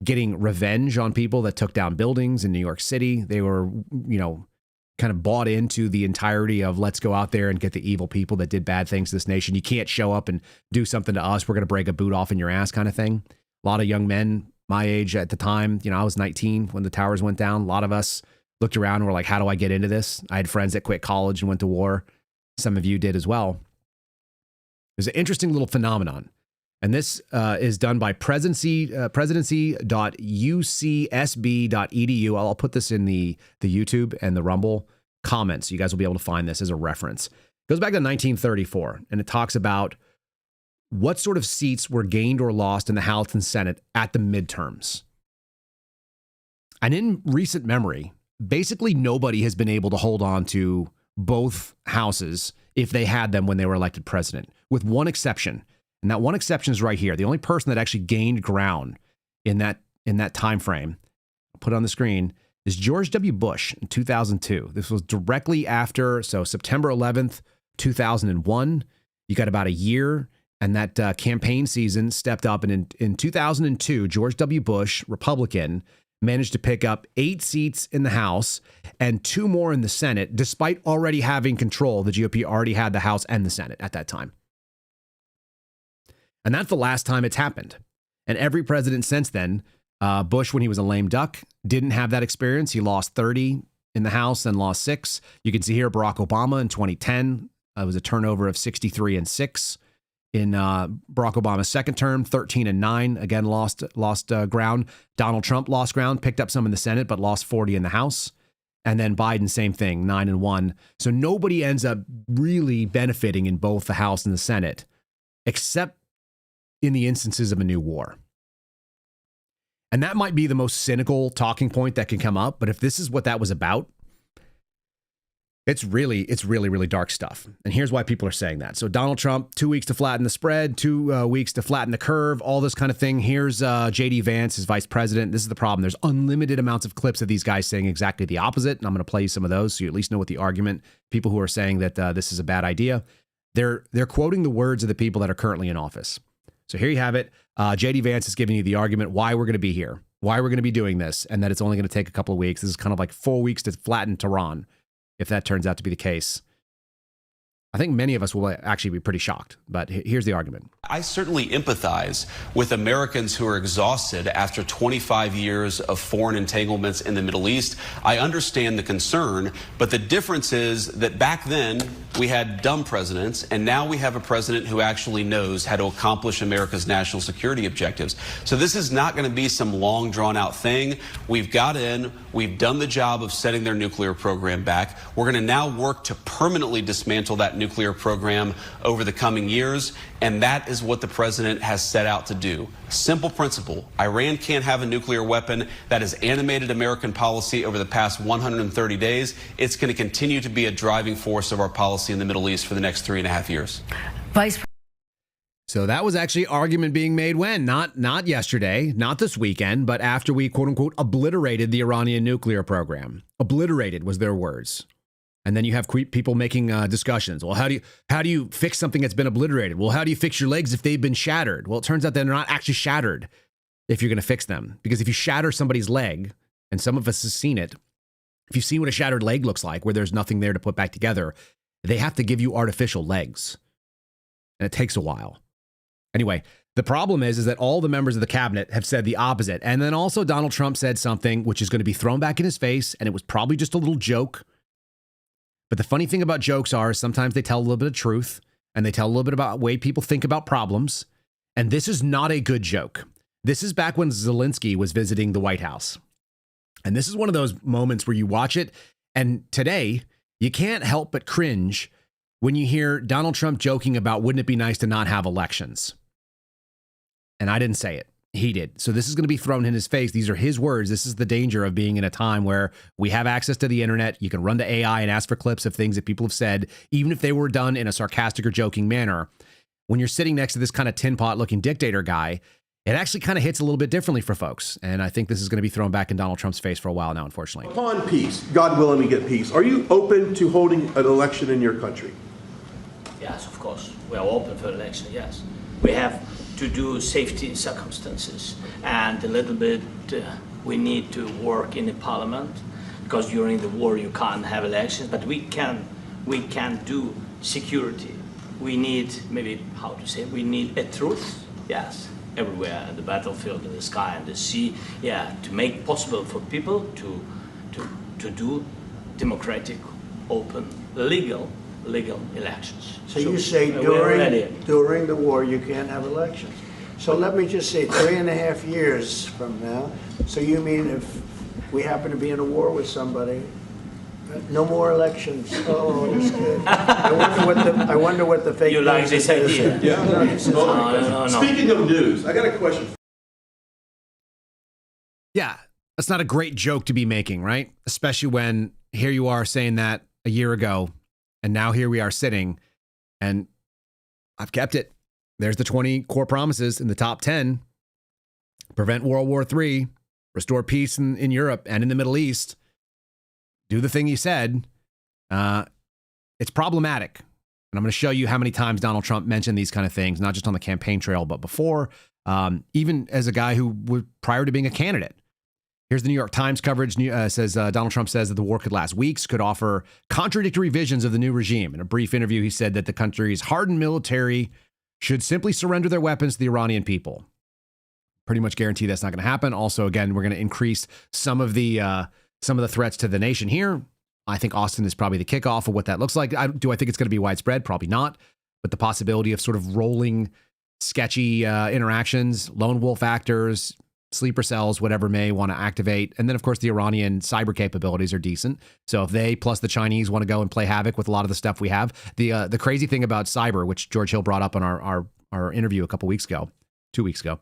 getting revenge on people that took down buildings in New York City. They were, kind of bought into the entirety of let's go out there and get the evil people that did bad things to this nation. You can't show up and do something to us. We're going to break a boot off in your ass kind of thing. A lot of young men my age at the time, I was 19 when the towers went down. A lot of us looked around and were like, how do I get into this? I had friends that quit college and went to war. Some of you did as well. There's an interesting little phenomenon. And this is done by presidency.ucsb.edu. I'll put this in the YouTube and the Rumble comments. You guys will be able to find this as a reference. It goes back to 1934, and it talks about what sort of seats were gained or lost in the House and Senate at the midterms. And in recent memory, basically nobody has been able to hold on to both houses if they had them when they were elected president, with one exception. And that one exception is right here. The only person that actually gained ground in that time frame, I'll put it on the screen, is George W. Bush in 2002. This was directly after, so September 11th, 2001. You got about a year, and that campaign season stepped up. And in 2002, George W. Bush, Republican, managed to pick up 8 seats in the House and 2 more in the Senate, despite already having control. The GOP already had the House and the Senate at that time. And that's the last time it's happened. And every president since then, Bush, when he was a lame duck, didn't have that experience. He lost 30 in the House and lost 6. You can see here Barack Obama in 2010. It was a turnover of 63-6. In Barack Obama's second term, 13-9, again, lost ground. Donald Trump lost ground, picked up some in the Senate, but lost 40 in the House. And then Biden, same thing, 9-1. So nobody ends up really benefiting in both the House and the Senate, except in the instances of a new war. And that might be the most cynical talking point that can come up. But if this is what that was about, it's really, really dark stuff. And here's why people are saying that. So Donald Trump, 2 weeks to flatten the spread, 2 weeks to flatten the curve, all this kind of thing. Here's J.D. Vance, his vice president. This is the problem. There's unlimited amounts of clips of these guys saying exactly the opposite. And I'm going to play you some of those so you at least know what the argument, people who are saying that this is a bad idea, they're quoting the words of the people that are currently in office. So here you have it. J.D. Vance is giving you the argument why we're going to be here, why we're going to be doing this, and that it's only going to take a couple of weeks. This is kind of like 4 weeks to flatten Tehran, if that turns out to be the case. I think many of us will actually be pretty shocked, but here's the argument. I certainly empathize with Americans who are exhausted after 25 years of foreign entanglements in the Middle East. I understand the concern, but the difference is that back then we had dumb presidents, and now we have a president who actually knows how to accomplish America's national security objectives. So this is not going to be some long, drawn-out thing. We've got in, we've done the job of setting their nuclear program back. We're going to now work to permanently dismantle that nuclear program over the coming years, and that is what the president has set out to do. Simple principle. Iran can't have a nuclear weapon. That has animated American policy over the past 130 days. It's going to continue to be a driving force of our policy in the Middle East for the next 3.5 years. So that was actually argument being made when? Not yesterday, not this weekend, but after we, quote unquote, obliterated the Iranian nuclear program. Obliterated was their words. And then you have people making discussions. Well, how do you fix something that's been obliterated? Well, how do you fix your legs if they've been shattered? Well, it turns out they're not actually shattered if you're going to fix them. Because if you shatter somebody's leg, and some of us have seen it, if you've seen what a shattered leg looks like, where there's nothing there to put back together, they have to give you artificial legs. And it takes a while. Anyway, the problem is that all the members of the cabinet have said the opposite. And then also Donald Trump said something which is going to be thrown back in his face, and it was probably just a little joke. But the funny thing about jokes are sometimes they tell a little bit of truth, and they tell a little bit about the way people think about problems. And this is not a good joke. This is back when Zelensky was visiting the White House. And this is one of those moments where you watch it, and today you can't help but cringe when you hear Donald Trump joking about, wouldn't it be nice to not have elections? And I didn't say it. He did. So this is going to be thrown in his face. These are his words. This is the danger of being in a time where we have access to the internet. You can run to AI and ask for clips of things that people have said, even if they were done in a sarcastic or joking manner. When you're sitting next to this kind of tin pot looking dictator guy, it actually kind of hits a little bit differently for folks. And I think this is going to be thrown back in Donald Trump's face for a while now, unfortunately. Upon peace, God willing we get peace, are you open to holding an election in your country? Yes, of course. We are open for election, yes. We have to do safety circumstances, and a little bit we need to work in the parliament, because during the war you can't have elections, but we can do security. We need, maybe how to say, we need a truth, yes, everywhere, in the battlefield, in the sky, and the sea, yeah, to make possible for people to do democratic, open, legal legal elections. So you say we're ready. during the war you can't have elections. So let me just say 3.5 years from now. So you mean if we happen to be in a war with somebody, no more elections? Oh, that's good. I wonder what the fake You like this idea? Yeah. No, this is No. Speaking of news, I got a question. Yeah, that's not a great joke to be making, right? Especially when here you are saying that a year ago, and now here we are sitting, and I've kept it. There's the 20 core promises in the top 10. Prevent World War III, restore peace in Europe and in the Middle East. Do the thing you said. It's problematic. And I'm going to show you how many times Donald Trump mentioned these kind of things, not just on the campaign trail, but before, even as a guy who was prior to being a candidate. Here's the New York Times coverage. Says Donald Trump says that the war could last weeks, could offer contradictory visions of the new regime. In a brief interview, he said that the country's hardened military should simply surrender their weapons to the Iranian people. Pretty much guarantee that's not going to happen. Also, again, we're going to increase some of the threats to the nation here. I think Austin is probably the kickoff of what that looks like. Do I think it's going to be widespread? Probably not. But the possibility of sort of rolling sketchy interactions, lone wolf actors, sleeper cells, whatever may want to activate. And then, of course, the Iranian cyber capabilities are decent. So if they plus the Chinese want to go and play havoc with a lot of the stuff we have, the crazy thing about cyber, which George Hill brought up on our interview a couple weeks ago, 2 weeks ago,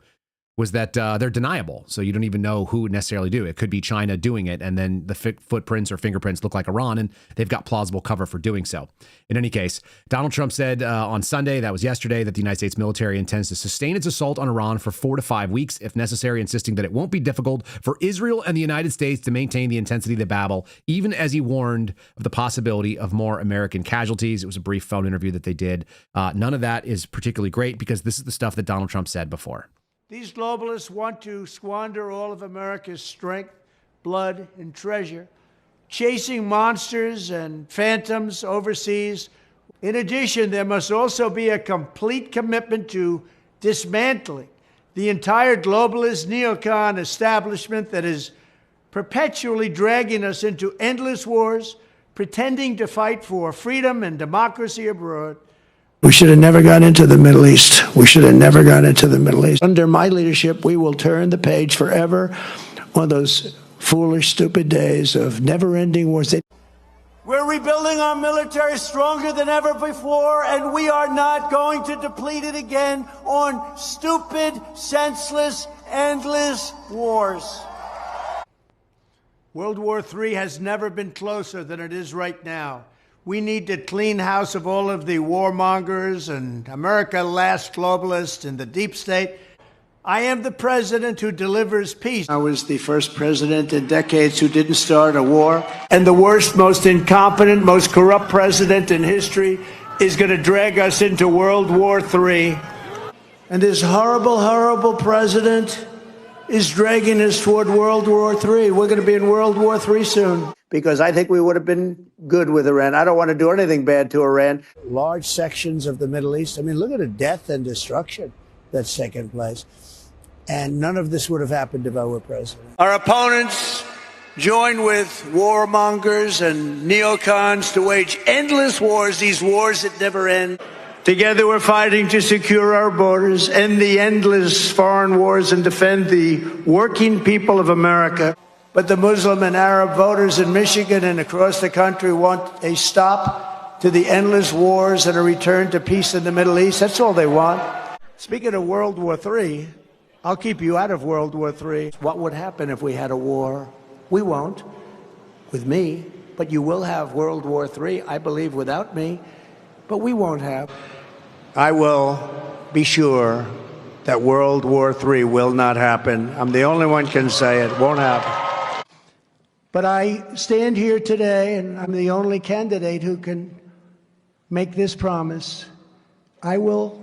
was that they're deniable. So you don't even know who would necessarily do it. It could be China doing it, and then the footprints or fingerprints look like Iran, and they've got plausible cover for doing so. In any case, Donald Trump said on Sunday, that was yesterday, that the United States military intends to sustain its assault on Iran for 4 to 5 weeks, if necessary, insisting that it won't be difficult for Israel and the United States to maintain the intensity of the battle, even as he warned of the possibility of more American casualties. It was a brief phone interview that they did. None of that is particularly great because this is the stuff that Donald Trump said before. These globalists want to squander all of America's strength, blood, and treasure, chasing monsters and phantoms overseas. In addition, there must also be a complete commitment to dismantling the entire globalist neocon establishment that is perpetually dragging us into endless wars, pretending to fight for freedom and democracy abroad. We should have never gone into the Middle East. We should have never gone into the Middle East. Under my leadership, we will turn the page forever on those foolish, stupid days of never-ending wars. We're rebuilding our military stronger than ever before, and we are not going to deplete it again on stupid, senseless, endless wars. World War III has never been closer than it is right now. We need to clean house of all of the warmongers and America last globalists and the deep state. I am the president who delivers peace. I was the first president in decades who didn't start a war. And the worst, most incompetent, most corrupt president in history is going to drag us into World War III. And this horrible, horrible president is dragging us toward World War III. We're going to be in World War III soon. Because I think we would have been good with Iran. I don't want to do anything bad to Iran. Large sections of the Middle East. I mean, look at the death and destruction that's taken place. And none of this would have happened if I were president. Our opponents join with warmongers and neocons to wage endless wars, these wars that never end. Together we're fighting to secure our borders, end the endless foreign wars, and defend the working people of America. But the Muslim and Arab voters in Michigan and across the country want a stop to the endless wars and a return to peace in the Middle East. That's all they want. Speaking of World War III, I'll keep you out of World War III. What would happen if we had a war? We won't, with me, but you will have World War III, I believe, without me, but we won't have. I will be sure that World War III will not happen. I'm the only one can say it won't happen. But I stand here today, and I'm the only candidate who can make this promise. I will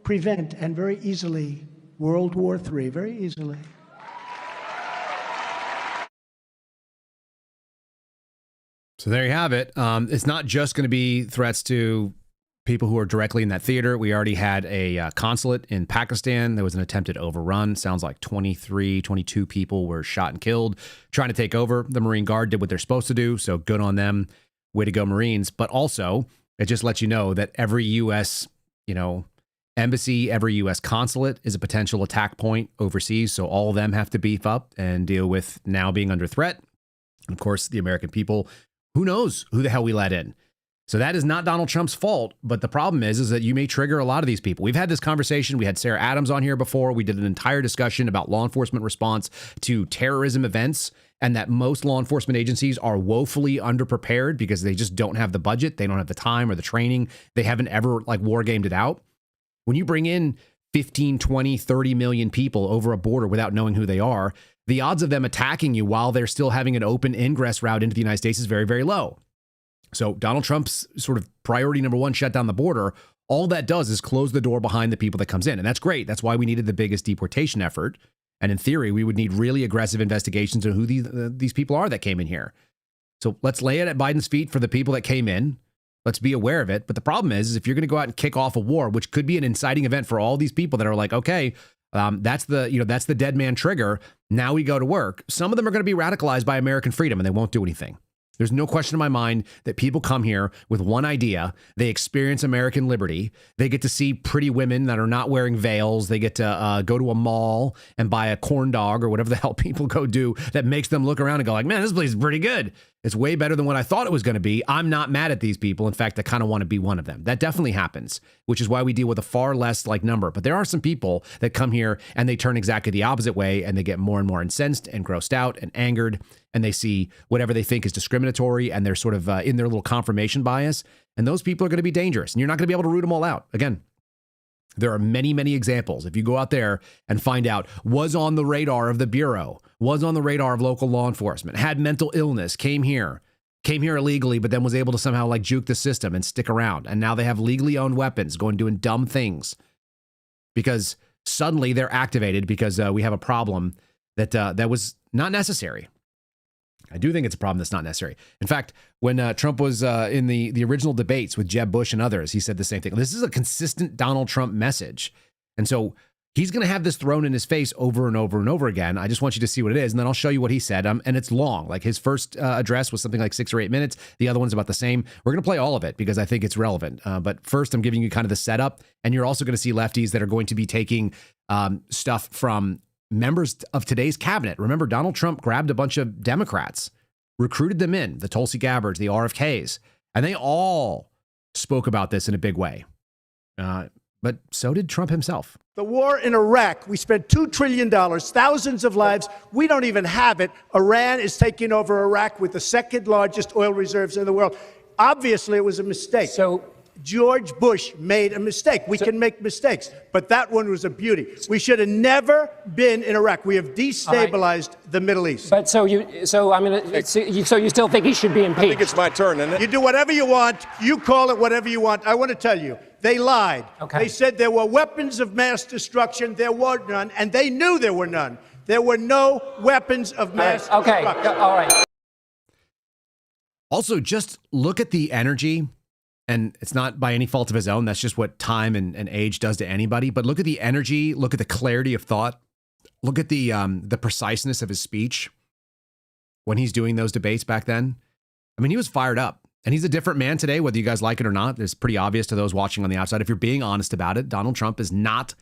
prevent, and very easily, World War III, very easily. So there you have it. It's not just going to be threats to people who are directly in that theater. We already had a consulate in Pakistan. There was an attempted overrun. Sounds like 23, 22 people were shot and killed trying to take over. The Marine Guard did what they're supposed to do, so good on them. Way to go, Marines. But also, It just lets you know that every U.S., embassy, every U.S. consulate is a potential attack point overseas. So all of them have to beef up and deal with now being under threat. And of course, the American people, who knows who the hell we let in. So that is not Donald Trump's fault. But the problem is that you may trigger a lot of these people. We've had this conversation. We had Sarah Adams on here before. We did an entire discussion about law enforcement response to terrorism events, and that most law enforcement agencies are woefully underprepared because they just don't have the budget. They don't have the time or the training. They haven't ever war gamed it out. When you bring in 15, 20, 30 million people over a border without knowing who they are, the odds of them attacking you while they're still having an open ingress route into the United States is very, very low. So Donald Trump's sort of priority number one, shut down the border. All that does is close the door behind the people that comes in. And that's great. That's why we needed the biggest deportation effort. And in theory, we would need really aggressive investigations of who these people are that came in here. So let's lay it at Biden's feet for the people that came in. Let's be aware of it. But the problem is if you're going to go out and kick off a war, which could be an inciting event for all these people that are like, okay, that's the dead man trigger. Now we go to work. Some of them are going to be radicalized by American freedom and they won't do anything. There's no question in my mind that people come here with one idea. They experience American liberty. They get to see pretty women that are not wearing veils. They get to go to a mall and buy a corn dog or whatever the hell people go do that makes them look around and go like, man, this place is pretty good. It's way better than what I thought it was going to be. I'm not mad at these people. In fact, I kind of want to be one of them. That definitely happens, which is why we deal with a far less number. But there are some people that come here and they turn exactly the opposite way and they get more and more incensed and grossed out and angered. And they see whatever they think is discriminatory and they're sort of in their little confirmation bias. And those people are going to be dangerous and you're not going to be able to root them all out. Again, there are many, many examples. If you go out there and find out was on the radar of the Bureau, was on the radar of local law enforcement, had mental illness, came here illegally, but then was able to somehow juke the system and stick around. And now they have legally owned weapons going doing dumb things because suddenly they're activated because we have a problem that was not necessary. I do think it's a problem that's not necessary. In fact, when Trump was in the original debates with Jeb Bush and others, he said the same thing. This is a consistent Donald Trump message. And so he's going to have this thrown in his face over and over and over again. I just want you to see what it is, and then I'll show you what he said. And it's long. His first address was something like 6 or 8 minutes. The other one's about the same. We're going to play all of it because I think it's relevant. But first, I'm giving you kind of the setup. And you're also going to see lefties that are going to be taking stuff from members of today's cabinet. Remember, Donald Trump grabbed a bunch of Democrats, recruited them in, the Tulsi Gabbards, the RFKs, and they all spoke about this in a big way. But so did Trump himself. The war in Iraq, we spent $2 trillion, thousands of lives. We don't even have it. Iran is taking over Iraq with the second largest oil reserves in the world. Obviously, it was a mistake. So George Bush made a mistake. We can make mistakes, but that one was a beauty. We should have never been in Iraq. We have destabilized the Middle East. But so you still think he should be impeached? I think it's my turn, isn't it? You do whatever you want. You call it whatever you want. I want to tell you, they lied. Okay. They said there were weapons of mass destruction. There were none, and they knew there were none. There were no weapons of mass destruction. Okay, all right. Also, just look at the energy. And it's not by any fault of his own. That's just what time and age does to anybody. But look at the energy. Look at the clarity of thought. Look at the preciseness of his speech when he's doing those debates back then. I mean, he was fired up. And he's a different man today, whether you guys like it or not. It's pretty obvious to those watching on the outside. If you're being honest about it, Donald Trump is not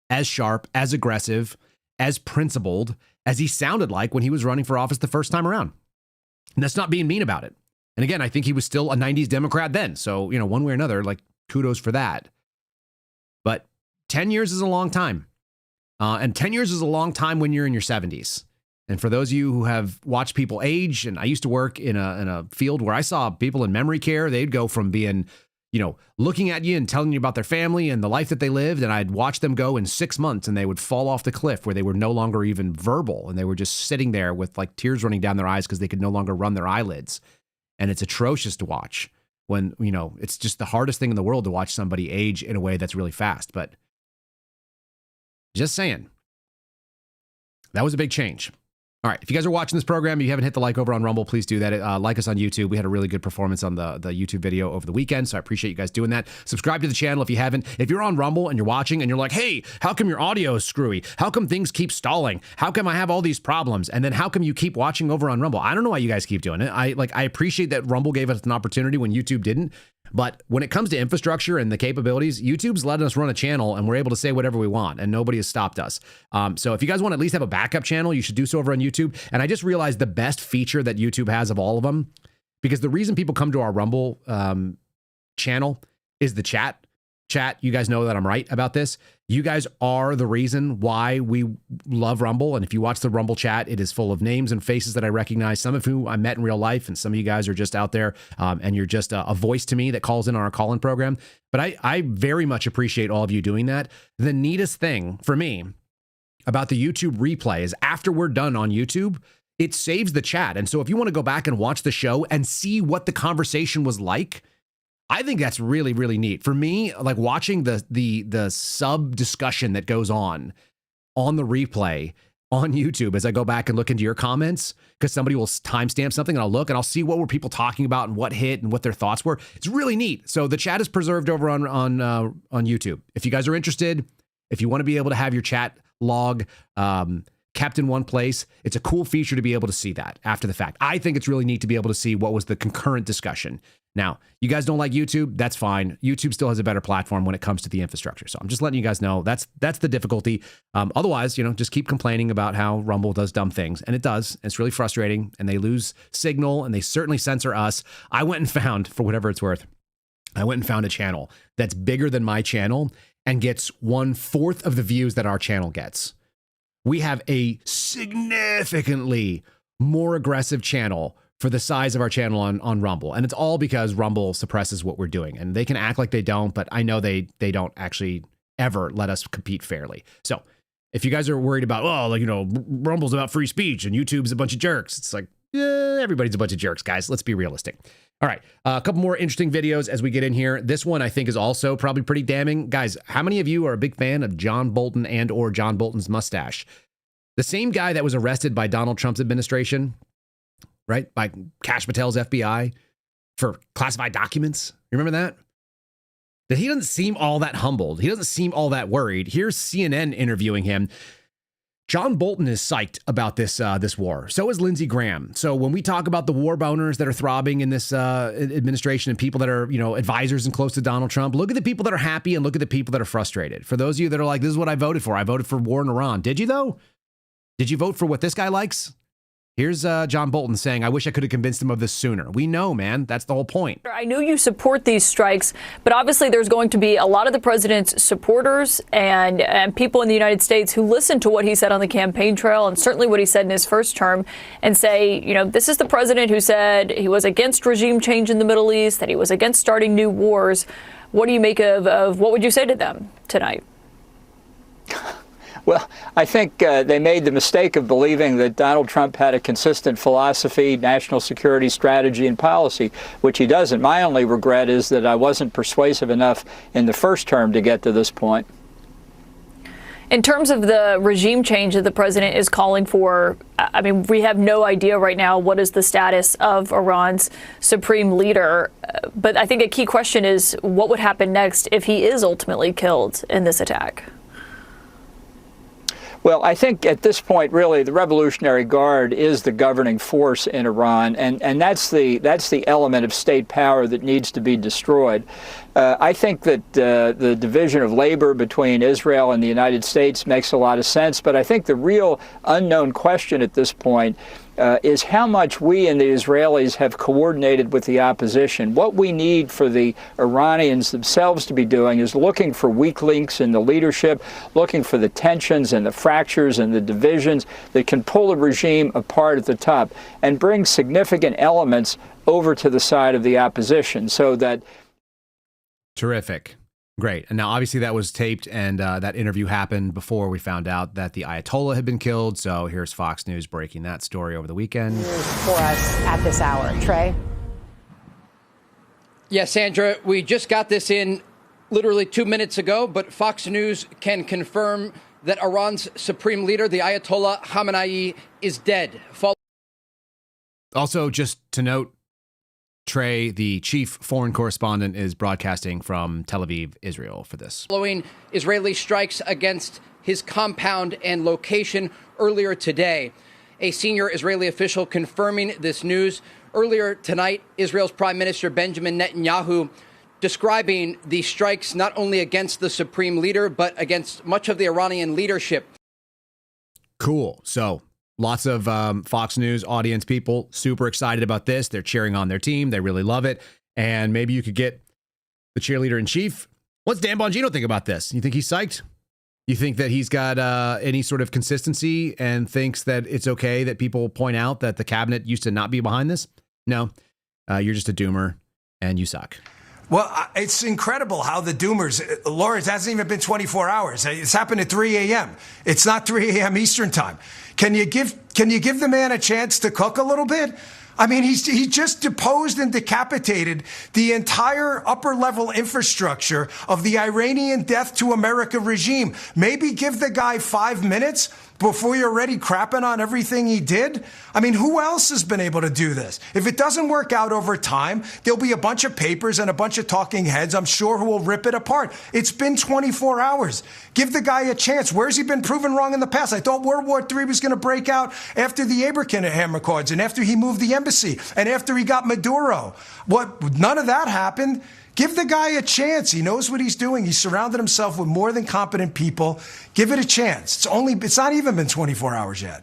as sharp, as aggressive, as principled as he sounded like when he was running for office the first time around. And that's not being mean about it. And again, I think he was still a 90s Democrat then. So, one way or another, kudos for that. But 10 years is a long time. And 10 years is a long time when you're in your 70s. And for those of you who have watched people age, and I used to work in a field where I saw people in memory care, they'd go from being, looking at you and telling you about their family and the life that they lived. And I'd watch them go in 6 months and they would fall off the cliff where they were no longer even verbal. And they were just sitting there with tears running down their eyes because they could no longer run their eyelids. And it's atrocious to watch when, it's just the hardest thing in the world to watch somebody age in a way that's really fast. But just saying, that was a big change. All right. If you guys are watching this program, if you haven't hit the like over on Rumble, please do that. Like us on YouTube. We had a really good performance on the YouTube video over the weekend. So I appreciate you guys doing that. Subscribe to the channel if you haven't. If you're on Rumble and you're watching and you're like, hey, how come your audio is screwy? How come things keep stalling? How come I have all these problems? And then how come you keep watching over on Rumble? I don't know why you guys keep doing it. I appreciate that Rumble gave us an opportunity when YouTube didn't. But when it comes to infrastructure and the capabilities, YouTube's letting us run a channel and we're able to say whatever we want and nobody has stopped us. So if you guys want to at least have a backup channel, you should do so over on YouTube. And I just realized the best feature that YouTube has of all of them, because the reason people come to our Rumble channel is the chat. Chat, you guys know that I'm right about this. You guys are the reason why we love Rumble. And if you watch the Rumble chat, it is full of names and faces that I recognize, some of whom I met in real life, and some of you guys are just out there and you're just a voice to me that calls in on our call-in program. But I very much appreciate all of you doing that. The neatest thing for me about the YouTube replay is after we're done on YouTube, it saves the chat. And so if you want to go back and watch the show and see what the conversation was like, I think that's really, really neat. For me, like watching the sub discussion that goes on the replay on YouTube as I go back and look into your comments, because somebody will timestamp something and I'll look and I'll see what were people talking about and what hit and what their thoughts were. It's really neat. So the chat is preserved over on YouTube. If you guys are interested, if you want to be able to have your chat log kept in one place, it's a cool feature to be able to see that after the fact. I think it's really neat to be able to see what was the concurrent discussion. Now, you guys don't like YouTube, that's fine. YouTube still has a better platform when it comes to the infrastructure. So I'm just letting you guys know that's the difficulty. Otherwise, just keep complaining about how Rumble does dumb things. And it does. It's really frustrating. And they lose signal and they certainly censor us. I went and found, for whatever it's worth, a channel that's bigger than my channel and gets 1/4 of the views that our channel gets. We have a significantly more aggressive channel for the size of our channel on Rumble. And it's all because Rumble suppresses what we're doing. And they can act like they don't, but I know they don't actually ever let us compete fairly. So if you guys are worried about, Rumble's about free speech and YouTube's a bunch of jerks, it's like, everybody's a bunch of jerks, guys. Let's be realistic. All right, a couple more interesting videos as we get in here. This one I think is also probably pretty damning. Guys, how many of you are a big fan of John Bolton and or John Bolton's mustache? The same guy that was arrested by Donald Trump's administration, right? By Kash Patel's FBI for classified documents. You remember that? That he doesn't seem all that humbled. He doesn't seem all that worried. Here's CNN interviewing him. John Bolton is psyched about this war. So is Lindsey Graham. So when we talk about the war boners that are throbbing in this administration and people that are, advisors and close to Donald Trump, look at the people that are happy and look at the people that are frustrated. For those of you that are like, this is what I voted for. I voted for war in Iran. Did you, though? Did you vote for what this guy likes? Here's John Bolton saying, I wish I could have convinced him of this sooner. We know, man. That's the whole point. I know you support these strikes, but obviously there's going to be a lot of the president's supporters and people in the United States who listen to what he said on the campaign trail and certainly what he said in his first term and say, this is the president who said he was against regime change in the Middle East, that he was against starting new wars. What do you make of what would you say to them tonight? Well, I think they made the mistake of believing that Donald Trump had a consistent philosophy, national security strategy, and policy, which he doesn't. My only regret is that I wasn't persuasive enough in the first term to get to this point. In terms of the regime change that the president is calling for, we have no idea right now what is the status of Iran's supreme leader. But I think a key question is what would happen next if he is ultimately killed in this attack? Well, I think at this point, really, the Revolutionary Guard is the governing force in Iran, and that's the element of state power that needs to be destroyed. I think that the division of labor between Israel and the United States makes a lot of sense, but I think the real unknown question at this point is how much we and the Israelis have coordinated with the opposition. What we need for the Iranians themselves to be doing is looking for weak links in the leadership, looking for the tensions and the fractures and the divisions that can pull the regime apart at the top and bring significant elements over to the side of the opposition so that... Terrific. Great. And now, obviously, that was taped, and that interview happened before we found out that the Ayatollah had been killed. So here's Fox News breaking that story over the weekend. For us at this hour. Trey? Yes, Sandra, we just got this in literally 2 minutes ago, but Fox News can confirm that Iran's supreme leader, the Ayatollah Khamenei, is dead. Also, just to note, Trey, the chief foreign correspondent, is broadcasting from Tel Aviv, Israel, for this. Following Israeli strikes against his compound and location earlier today. A senior Israeli official confirming this news. Earlier tonight, Israel's Prime Minister Benjamin Netanyahu describing the strikes not only against the supreme leader, but against much of the Iranian leadership. Cool. So lots of Fox News audience people super excited about this. They're cheering on their team. They really love it. And maybe you could get the cheerleader in chief. What's Dan Bongino think about this? You think he's psyched? You think that he's got any sort of consistency and thinks that it's okay that people point out that the cabinet used to not be behind this? No, you're just a doomer and you suck. Well, it's incredible how the doomers, Laura, it hasn't even been 24 hours. It's happened at 3 a.m. It's not 3 a.m. Eastern time. Can you give the man a chance to cook a little bit? I mean, he just deposed and decapitated the entire upper-level infrastructure of the Iranian death to America regime. Maybe give the guy 5 minutes before you're already crapping on everything he did? I mean, who else has been able to do this? If it doesn't work out over time, there'll be a bunch of papers and a bunch of talking heads, I'm sure, who will rip it apart. It's been 24 hours. Give the guy a chance. Where's he been proven wrong in the past? I thought World War III was going to break out after the Abraham Accords and after he moved the embassy and after he got Maduro. None of that happened. Give the guy a chance. He knows what he's doing. He's surrounded himself with more than competent people. Give it a chance. It's not even been 24 hours yet.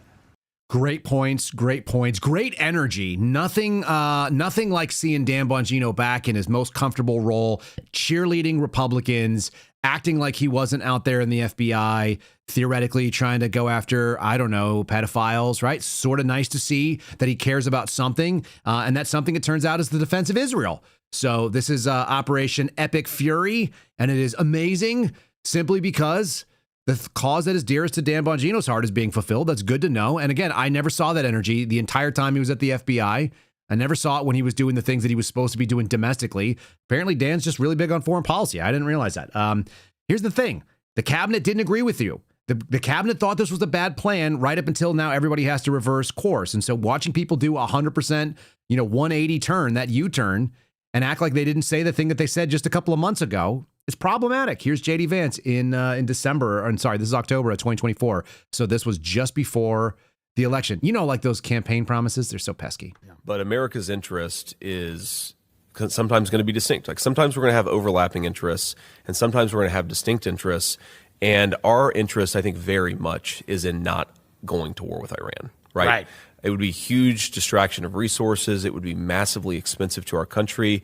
Great points, great energy. Nothing like seeing Dan Bongino back in his most comfortable role, cheerleading Republicans, acting like he wasn't out there in the FBI, theoretically trying to go after, I don't know, pedophiles, right? Sort of nice to see that he cares about something. And that something, it turns out, is the defense of Israel. So this is Operation Epic Fury, and it is amazing simply because the cause that is dearest to Dan Bongino's heart is being fulfilled. That's good to know. And again, I never saw that energy the entire time he was at the FBI. I never saw it when he was doing the things that he was supposed to be doing domestically. Apparently, Dan's just really big on foreign policy. I didn't realize that. Here's the thing. The cabinet didn't agree with you. The cabinet thought this was a bad plan right up until now. Everybody has to reverse course. And so watching people do 100%, 180 turn, that U-turn, and act like they didn't say the thing that they said just a couple of months ago, it's problematic. Here's J.D. Vance in December. This is October of 2024. So this was just before the election. Like those campaign promises, they're so pesky. Yeah. But America's interest is sometimes going to be distinct. Like sometimes we're going to have overlapping interests, and sometimes we're going to have distinct interests. And our interest, I think, very much is in not going to war with Iran. Right. It would be a huge distraction of resources. It would be massively expensive to our country.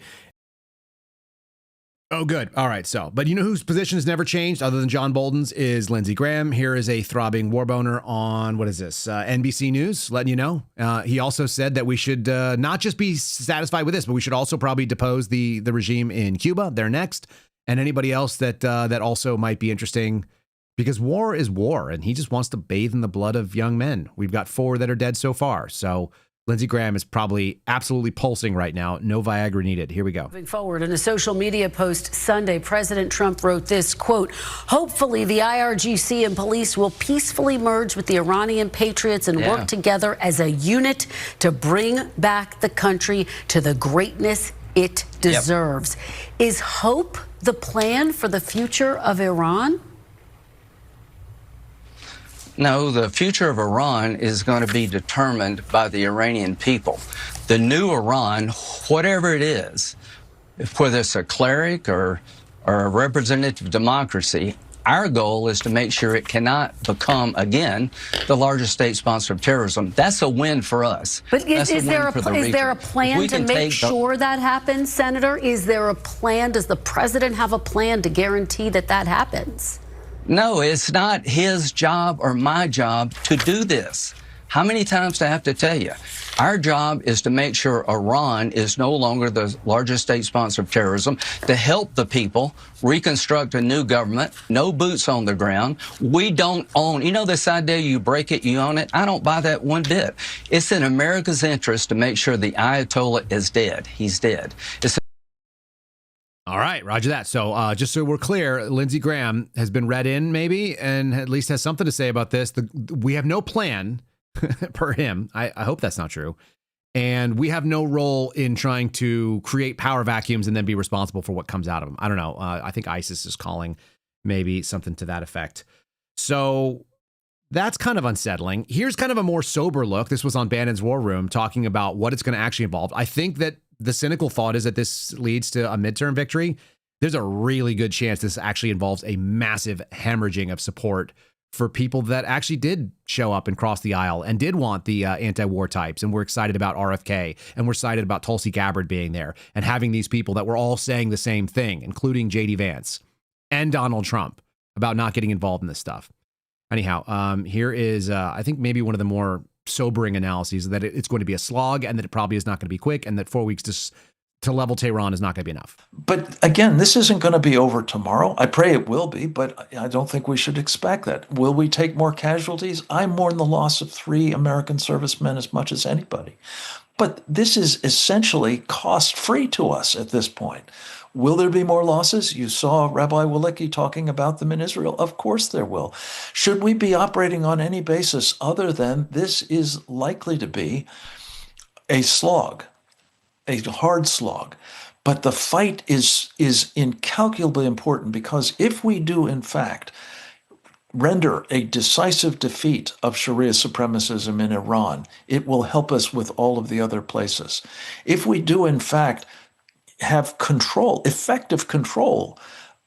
Oh, good. All right. So, but whose position has never changed other than John Bolton's is Lindsey Graham. Here is a throbbing war boner on, what is this? NBC News, letting you know. He also said that we should not just be satisfied with this, but we should also probably depose the regime in Cuba. They're next. And anybody else that also might be interesting, because war is war, and he just wants to bathe in the blood of young men. We've got 4 that are dead so far. So Lindsey Graham is probably absolutely pulsing right now. No Viagra needed. Here we go. Moving forward, in a social media post Sunday, President Trump wrote this, quote, "Hopefully the IRGC and police will peacefully merge with the Iranian patriots and work together as a unit to bring back the country to the greatness it deserves." Is hope the plan for the future of Iran? No, the future of Iran is going to be determined by the Iranian people. The new Iran, whatever it is, whether it's a cleric or a representative democracy, our goal is to make sure it cannot become, again, the largest state sponsor of terrorism. That's a win for us. But is there a plan to make sure that happens, Senator? Is there a plan? Does the president have a plan to guarantee that happens? No, it's not his job or my job to do this. How many times do I have to tell you? Our job is to make sure Iran is no longer the largest state sponsor of terrorism, to help the people reconstruct a new government, no boots on the ground. We don't own, this idea you break it, you own it? I don't buy that one bit. It's in America's interest to make sure the Ayatollah is dead. He's dead. All right, roger that. So just so we're clear, Lindsey Graham has been read in maybe and at least has something to say about this. We have no plan per him. I hope that's not true. And we have no role in trying to create power vacuums and then be responsible for what comes out of them. I don't know. I think ISIS is calling, maybe something to that effect. So that's kind of unsettling. Here's kind of a more sober look. This was on Bannon's War Room talking about what it's going to actually involve. I think that the cynical thought is that this leads to a midterm victory. There's a really good chance this actually involves a massive hemorrhaging of support for people that actually did show up and cross the aisle and did want the anti-war types and were excited about RFK and were excited about Tulsi Gabbard being there and having these people that were all saying the same thing, including J.D. Vance and Donald Trump, about not getting involved in this stuff. Anyhow, here is, I think, maybe one of the more sobering analyses, that it's going to be a slog and that it probably is not going to be quick, and that 4 weeks to level Tehran is not going to be enough. But again, this isn't going to be over tomorrow. I pray it will be, but I don't think we should expect that. Will we take more casualties? I mourn the loss of 3 American servicemen as much as anybody. But this is essentially cost-free to us at this point. Will there be more losses? You saw Rabbi Walicki talking about them in Israel. Of course there will. Should we be operating on any basis other than this is likely to be a slog, a hard slog? But the fight is incalculably important, because if we do, in fact, render a decisive defeat of Sharia supremacism in Iran, it will help us with all of the other places. If we do, in fact, have control, effective control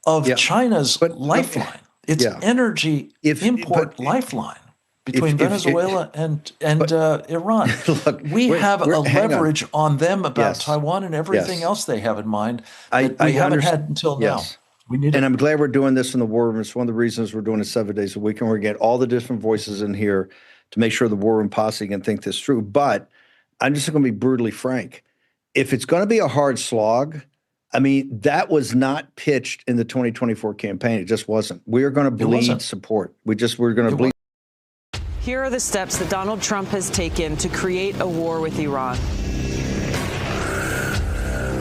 of China's lifeline, its energy import lifeline between Venezuela and Iran. Look, we have a leverage on them about Taiwan and everything else they have in mind that we haven't had until now. And I'm glad we're doing this in the war room. It's one of the reasons we're doing it 7 days a week, and we're going to get all the different voices in here to make sure the war room posse can think this through. But I'm just going to be brutally frank. If it's going to be a hard slog, I mean, that was not pitched in the 2024 campaign. It just wasn't. We're going to bleed support. We're going to bleed. Here are the steps that Donald Trump has taken to create a war with Iran.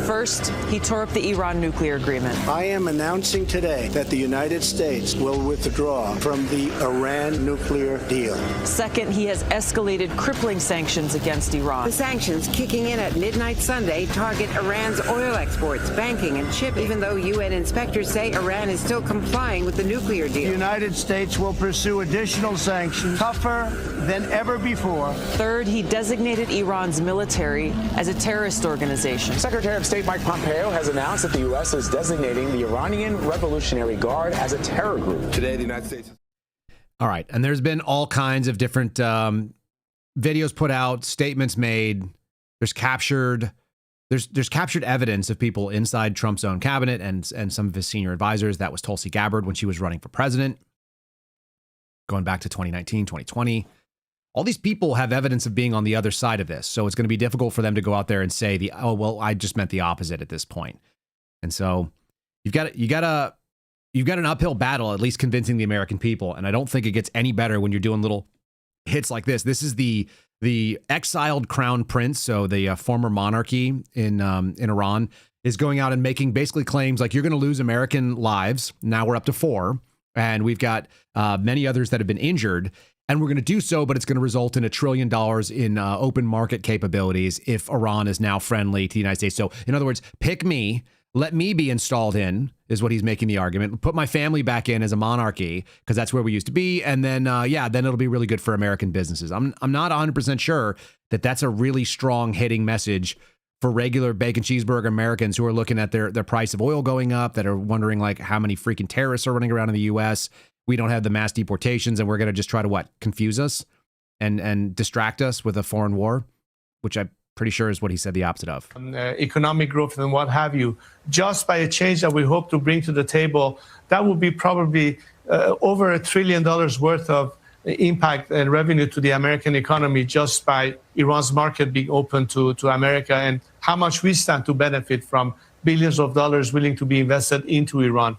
First, he tore up the Iran nuclear agreement. I am announcing today that the United States will withdraw from the Iran nuclear deal. Second, he has escalated crippling sanctions against Iran. The sanctions kicking in at midnight Sunday target Iran's oil exports, banking, and shipping, even though UN inspectors say Iran is still complying with the nuclear deal. The United States will pursue additional sanctions tougher than ever before. Third, he designated Iran's military as a terrorist organization. Secretary of State Mike Pompeo has announced that the U.S. is designating the Iranian Revolutionary Guard as a terror group. Today, the United States. All right. And there's been all kinds of different videos put out, statements made. There's captured evidence of people inside Trump's own cabinet and some of his senior advisors. That was Tulsi Gabbard when she was running for president, going back to 2019, 2020. All these people have evidence of being on the other side of this. So it's going to be difficult for them to go out there and say oh, well, I just meant the opposite at this point. And so you got an uphill battle, at least convincing the American people. And I don't think it gets any better when you're doing little hits like this. This is the exiled crown prince. So the former monarchy in Iran is going out and making basically claims like, you're going to lose American lives. Now we're up to 4. And we've got many others that have been injured. And we're going to do so, but it's going to result in $1 trillion in open market capabilities if Iran is now friendly to the United States. So, in other words, pick me, let me be installed in, is what he's making the argument. Put my family back in as a monarchy, because that's where we used to be. And then, then it'll be really good for American businesses. I'm not 100% sure that that's a really strong hitting message for regular bacon cheeseburger Americans who are looking at their price of oil going up, that are wondering like how many freaking terrorists are running around in the U.S. We don't have the mass deportations, and we're going to just try to confuse us and distract us with a foreign war, which I'm pretty sure is what he said the opposite of. Economic growth and what have you, just by a change that we hope to bring to the table, that would be probably over $1 trillion worth of impact and revenue to the American economy, just by Iran's market being open to America, and how much we stand to benefit from billions of dollars willing to be invested into Iran.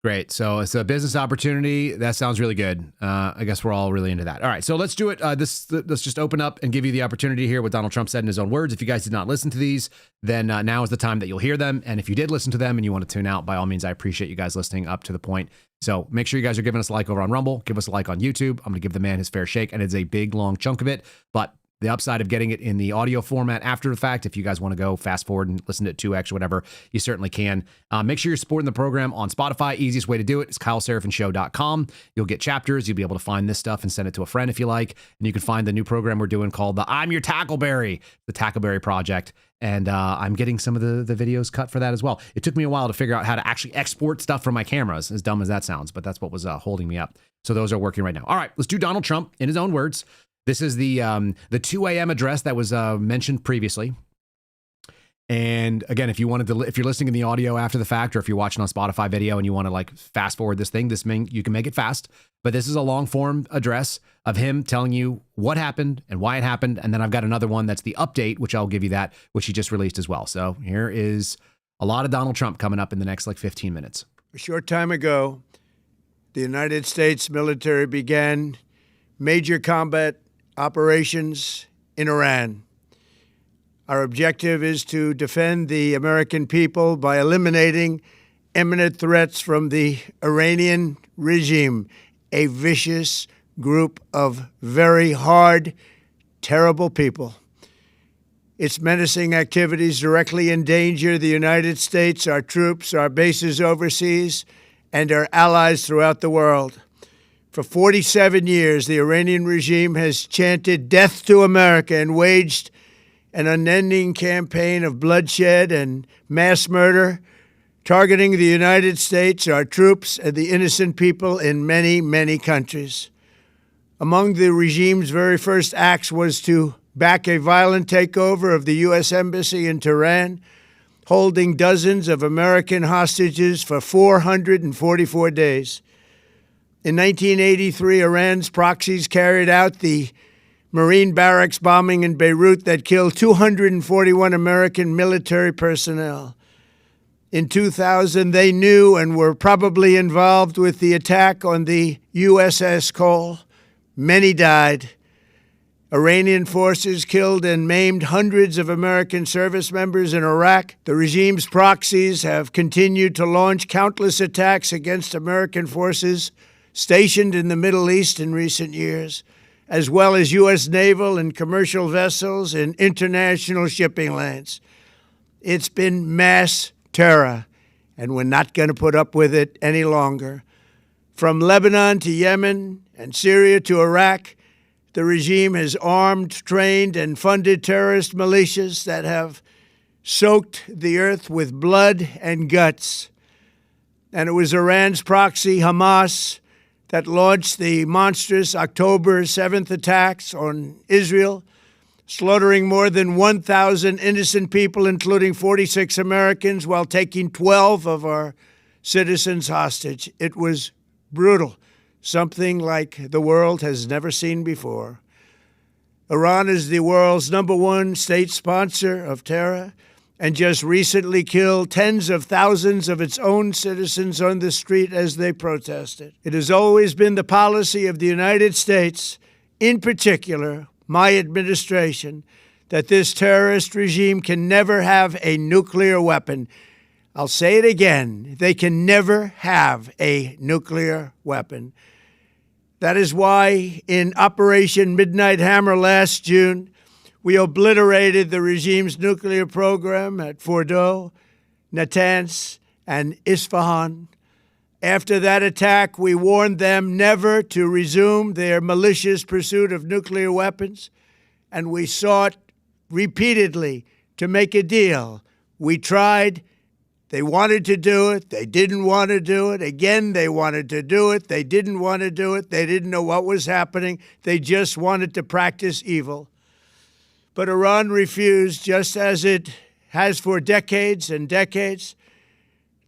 Great. So it's a business opportunity. That sounds really good. I guess we're all really into that. All right. So let's do it. Let's just open up and give you the opportunity to hear what Donald Trump said in his own words. If you guys did not listen to these, then now is the time that you'll hear them. And if you did listen to them and you want to tune out, by all means, I appreciate you guys listening up to the point. So make sure you guys are giving us a like over on Rumble. Give us a like on YouTube. I'm going to give the man his fair shake, and it's a big, long chunk of it. But the upside of getting it in the audio format after the fact. If you guys want to go fast forward and listen to it 2x or whatever, you certainly can. Make sure you're supporting the program on Spotify. Easiest way to do it is KyleSeraphinShow.com. You'll get chapters. You'll be able to find this stuff and send it to a friend if you like. And you can find the new program we're doing called the I'm Your Tackleberry, the Tackleberry Project. And I'm getting some of the videos cut for that as well. It took me a while to figure out how to actually export stuff from my cameras, as dumb as that sounds, but that's what was holding me up. So those are working right now. All right, let's do Donald Trump in his own words. This is the 2 a.m. address that was mentioned previously. And again, if you're listening in the audio after the fact, or if you're watching on Spotify video and you want to like fast forward this thing, you can make it fast. But this is a long form address of him telling you what happened and why it happened. And then I've got another one that's the update, which I'll give you that, which he just released as well. So here is a lot of Donald Trump coming up in the next like 15 minutes. A short time ago, the United States military began major combat operations in Iran. Our objective is to defend the American people by eliminating imminent threats from the Iranian regime, a vicious group of very hard, terrible people. Its menacing activities directly endanger the United States, our troops, our bases overseas, and our allies throughout the world. For 47 years, the Iranian regime has chanted death to America and waged an unending campaign of bloodshed and mass murder, targeting the United States, our troops, and the innocent people in many, many countries. Among the regime's very first acts was to back a violent takeover of the U.S. Embassy in Tehran, holding dozens of American hostages for 444 days. In 1983, Iran's proxies carried out the Marine barracks bombing in Beirut that killed 241 American military personnel. In 2000, they knew and were probably involved with the attack on the USS Cole. Many died. Iranian forces killed and maimed hundreds of American service members in Iraq. The regime's proxies have continued to launch countless attacks against American forces stationed in the Middle East in recent years, as well as U.S. naval and commercial vessels in international shipping lanes. It's been mass terror, and we're not going to put up with it any longer. From Lebanon to Yemen and Syria to Iraq, the regime has armed, trained, and funded terrorist militias that have soaked the earth with blood and guts. And it was Iran's proxy, Hamas, that launched the monstrous October 7th attacks on Israel, slaughtering more than 1,000 innocent people, including 46 Americans, while taking 12 of our citizens hostage. It was brutal, something like the world has never seen before. Iran is the world's #1 state sponsor of terror, and just recently killed tens of thousands of its own citizens on the street as they protested. It has always been the policy of the United States, in particular, my administration, that this terrorist regime can never have a nuclear weapon. I'll say it again, they can never have a nuclear weapon. That is why in Operation Midnight Hammer last June, we obliterated the regime's nuclear program at Fordow, Natanz, and Isfahan. After that attack, we warned them never to resume their malicious pursuit of nuclear weapons, and we sought repeatedly to make a deal. We tried. They wanted to do it. They didn't want to do it. Again, they wanted to do it. They didn't want to do it. They didn't know what was happening. They just wanted to practice evil. But Iran refused, just as it has for decades and decades.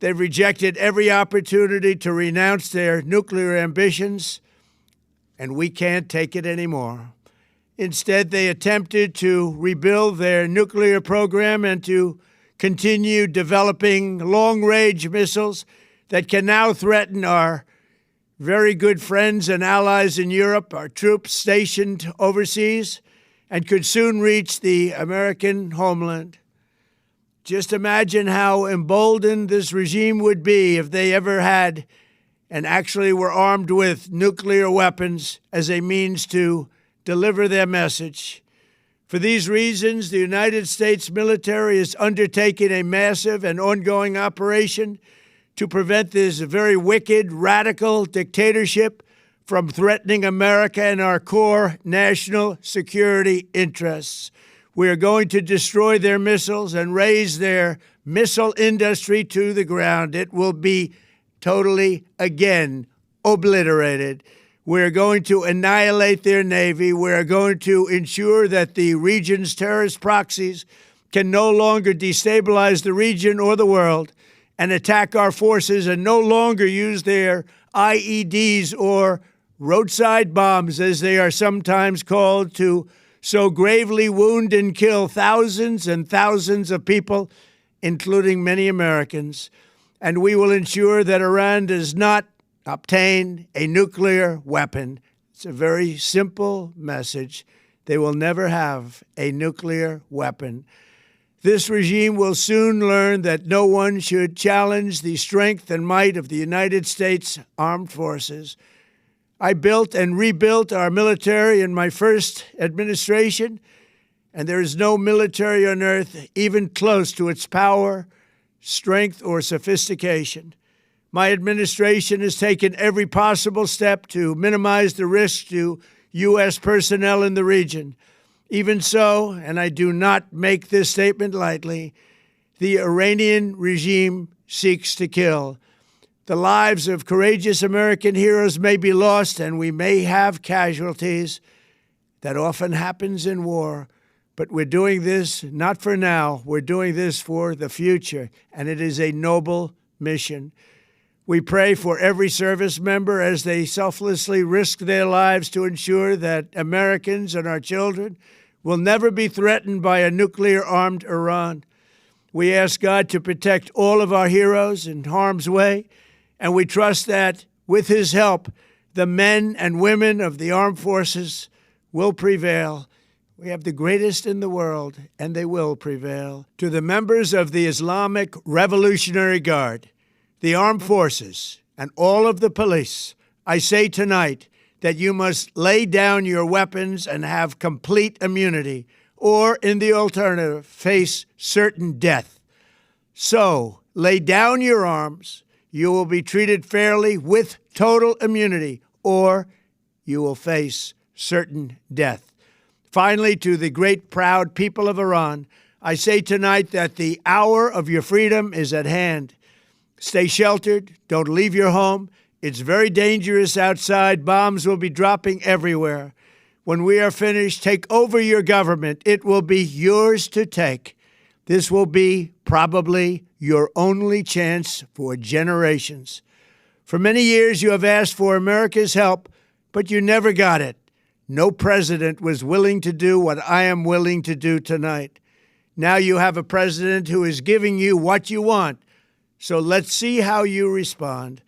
They've rejected every opportunity to renounce their nuclear ambitions, and we can't take it anymore. Instead, they attempted to rebuild their nuclear program and to continue developing long-range missiles that can now threaten our very good friends and allies in Europe, our troops stationed overseas, and could soon reach the American homeland. Just imagine how emboldened this regime would be if they ever had and actually were armed with nuclear weapons as a means to deliver their message. For these reasons, the United States military is undertaking a massive and ongoing operation to prevent this very wicked, radical dictatorship from threatening America and our core national security interests. We are going to destroy their missiles and raise their missile industry to the ground. It will be totally, again, obliterated. We're going to annihilate their Navy. We're going to ensure that the region's terrorist proxies can no longer destabilize the region or the world and attack our forces and no longer use their IEDs or roadside bombs, as they are sometimes called, to so gravely wound and kill thousands and thousands of people, including many Americans. And we will ensure that Iran does not obtain a nuclear weapon. It's a very simple message. They will never have a nuclear weapon. This regime will soon learn that no one should challenge the strength and might of the United States Armed Forces. I built and rebuilt our military in my first administration, and there is no military on earth even close to its power, strength, or sophistication. My administration has taken every possible step to minimize the risk to U.S. personnel in the region. Even so, and I do not make this statement lightly, the Iranian regime seeks to kill. The lives of courageous American heroes may be lost, and we may have casualties. That often happens in war. But we're doing this not for now. We're doing this for the future, and it is a noble mission. We pray for every service member as they selflessly risk their lives to ensure that Americans and our children will never be threatened by a nuclear-armed Iran. We ask God to protect all of our heroes in harm's way, and we trust that, with his help, the men and women of the armed forces will prevail. We have the greatest in the world, and they will prevail. To the members of the Islamic Revolutionary Guard, the armed forces, and all of the police, I say tonight that you must lay down your weapons and have complete immunity, or, in the alternative, face certain death. So, lay down your arms. You will be treated fairly with total immunity, or you will face certain death. Finally, to the great, proud people of Iran, I say tonight that the hour of your freedom is at hand. Stay sheltered. Don't leave your home. It's very dangerous outside. Bombs will be dropping everywhere. When we are finished, take over your government. It will be yours to take. This will be probably your only chance for generations. For many years, you have asked for America's help, but you never got it. No president was willing to do what I am willing to do tonight. Now you have a president who is giving you what you want. So let's see how you respond.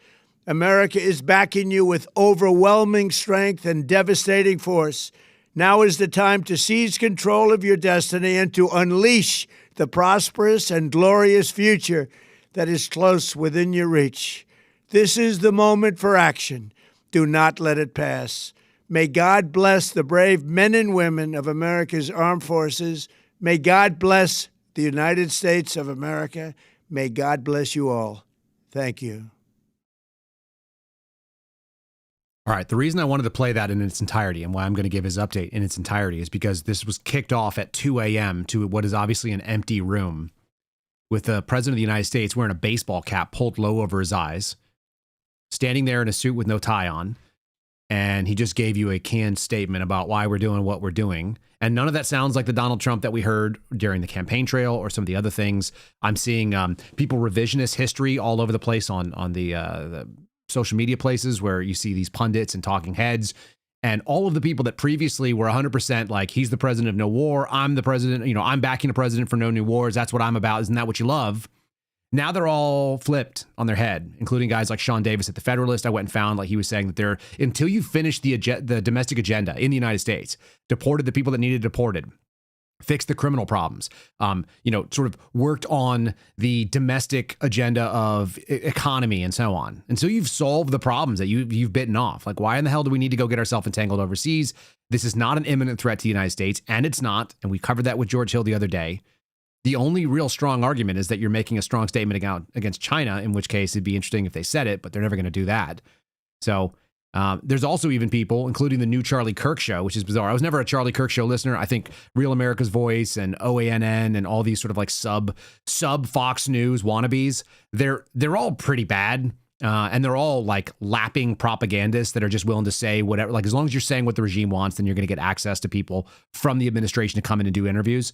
America is backing you with overwhelming strength and devastating force. Now is the time to seize control of your destiny and to unleash the prosperous and glorious future that is close within your reach. This is the moment for action. Do not let it pass. May God bless the brave men and women of America's armed forces. May God bless the United States of America. May God bless you all. Thank you. All right, the reason I wanted to play that in its entirety and why I'm going to give his update in its entirety is because this was kicked off at 2 a.m. to what is obviously an empty room with the President of the United States wearing a baseball cap pulled low over his eyes, standing there in a suit with no tie on, and he just gave you a canned statement about why we're doing what we're doing. And none of that sounds like the Donald Trump that we heard during the campaign trail or some of the other things. I'm seeing people revisionist history all over the place on the social media places where you see these pundits and talking heads, and all of the people that previously were 100% like, he's the president of no war, I'm the president, I'm backing a president for no new wars, that's what I'm about, isn't that what you love? Now they're all flipped on their head, including guys like Sean Davis at the Federalist. I went and found, like, he was saying that they're, until you finish the domestic agenda in the United States, deported the people that needed deported, fixed the criminal problems, sort of worked on the domestic agenda of economy and so on. And so you've solved the problems that you've bitten off. Like, why in the hell do we need to go get ourselves entangled overseas? This is not an imminent threat to the United States, and it's not. And we covered that with George Hill the other day. The only real strong argument is that you're making a strong statement against China, in which case it'd be interesting if they said it, but they're never going to do that. So there's also even people, including the new Charlie Kirk show, which is bizarre. I was never a Charlie Kirk show listener. I think Real America's Voice and OANN and all these sort of like sub Fox News wannabes, they're all pretty bad. And they're all like lapping propagandists that are just willing to say whatever. Like, as long as you're saying what the regime wants, then you're going to get access to people from the administration to come in and do interviews.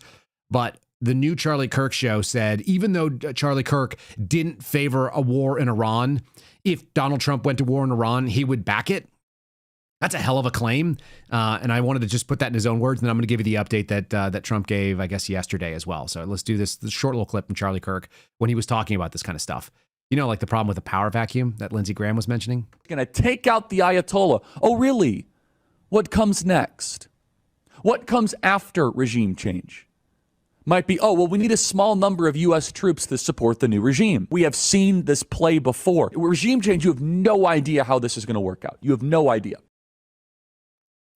But the new Charlie Kirk show said, even though Charlie Kirk didn't favor a war in Iran, if Donald Trump went to war in Iran, he would back it. That's a hell of a claim. And I wanted to just put that in his own words. And I'm going to give you the update that Trump gave, I guess, yesterday as well. So let's do this short little clip from Charlie Kirk when he was talking about this kind of stuff. Like the problem with the power vacuum that Lindsey Graham was mentioning. Going to take out the Ayatollah. Oh, really? What comes next? What comes after regime change? Might be, we need a small number of U.S. troops to support the new regime. We have seen this play before. Regime change, you have no idea how this is going to work out. You have no idea.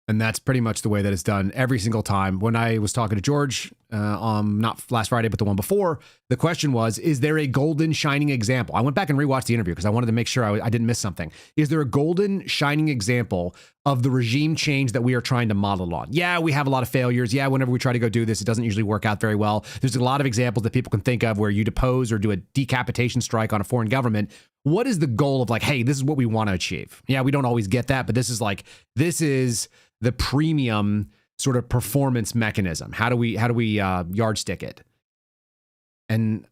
And that's pretty much the way that it's done every single time. When I was talking to George, not last Friday, but the one before, the question was, is there a golden shining example? I went back and rewatched the interview because I wanted to make sure I didn't miss something. Is there a golden shining example of the regime change that we are trying to model on? Yeah, we have a lot of failures. Yeah, whenever we try to go do this, it doesn't usually work out very well. There's a lot of examples that people can think of where you depose or do a decapitation strike on a foreign government. What is the goal of like, hey, this is what we want to achieve? Yeah, we don't always get that, but this is the premium sort of performance mechanism. How do we yardstick it? And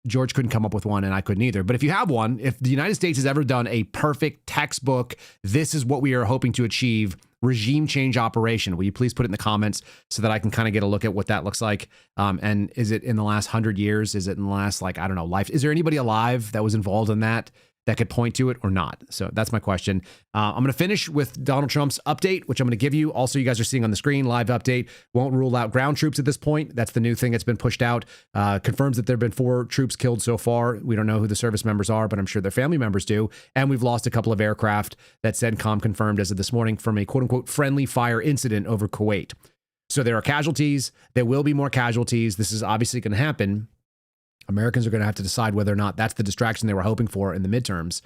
George couldn't come up with one, and I couldn't either. But if you have one, if the United States has ever done a perfect textbook, this is what we are hoping to achieve, regime change operation, will you please put it in the comments so that I can kind of get a look at what that looks like? And is it in the last 100 years? Is it in the last, life? Is there anybody alive that was involved in that could point to it or not? So that's my question. I'm going to finish with Donald Trump's update, which I'm going to give you. Also, you guys are seeing on the screen, live update. Won't rule out ground troops at this point. That's the new thing that's been pushed out. Confirms that there have been 4 troops killed so far. We don't know who the service members are, but I'm sure their family members do. And we've lost a couple of aircraft that CENTCOM confirmed as of this morning from a quote-unquote friendly fire incident over Kuwait. So there are casualties. There will be more casualties. This is obviously going to happen. Americans are going to have to decide whether or not that's the distraction they were hoping for in the midterms.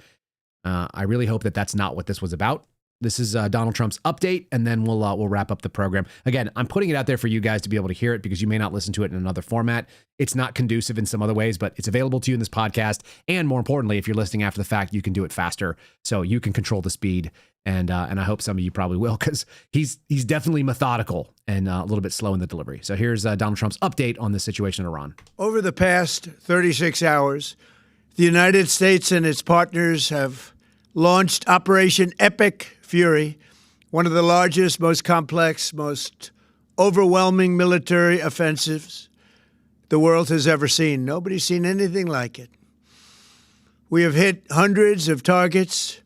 I really hope that that's not what this was about. This is Donald Trump's update, and then we'll wrap up the program. Again, I'm putting it out there for you guys to be able to hear it because you may not listen to it in another format. It's not conducive in some other ways, but it's available to you in this podcast. And more importantly, if you're listening after the fact, you can do it faster, so you can control the speed. And I hope some of you probably will, because he's definitely methodical and a little bit slow in the delivery. So here's Donald Trump's update on the situation in Iran. Over the past 36 hours, the United States and its partners have launched Operation Epic Fury, one of the largest, most complex, most overwhelming military offensives the world has ever seen. Nobody's seen anything like it. We have hit hundreds of targets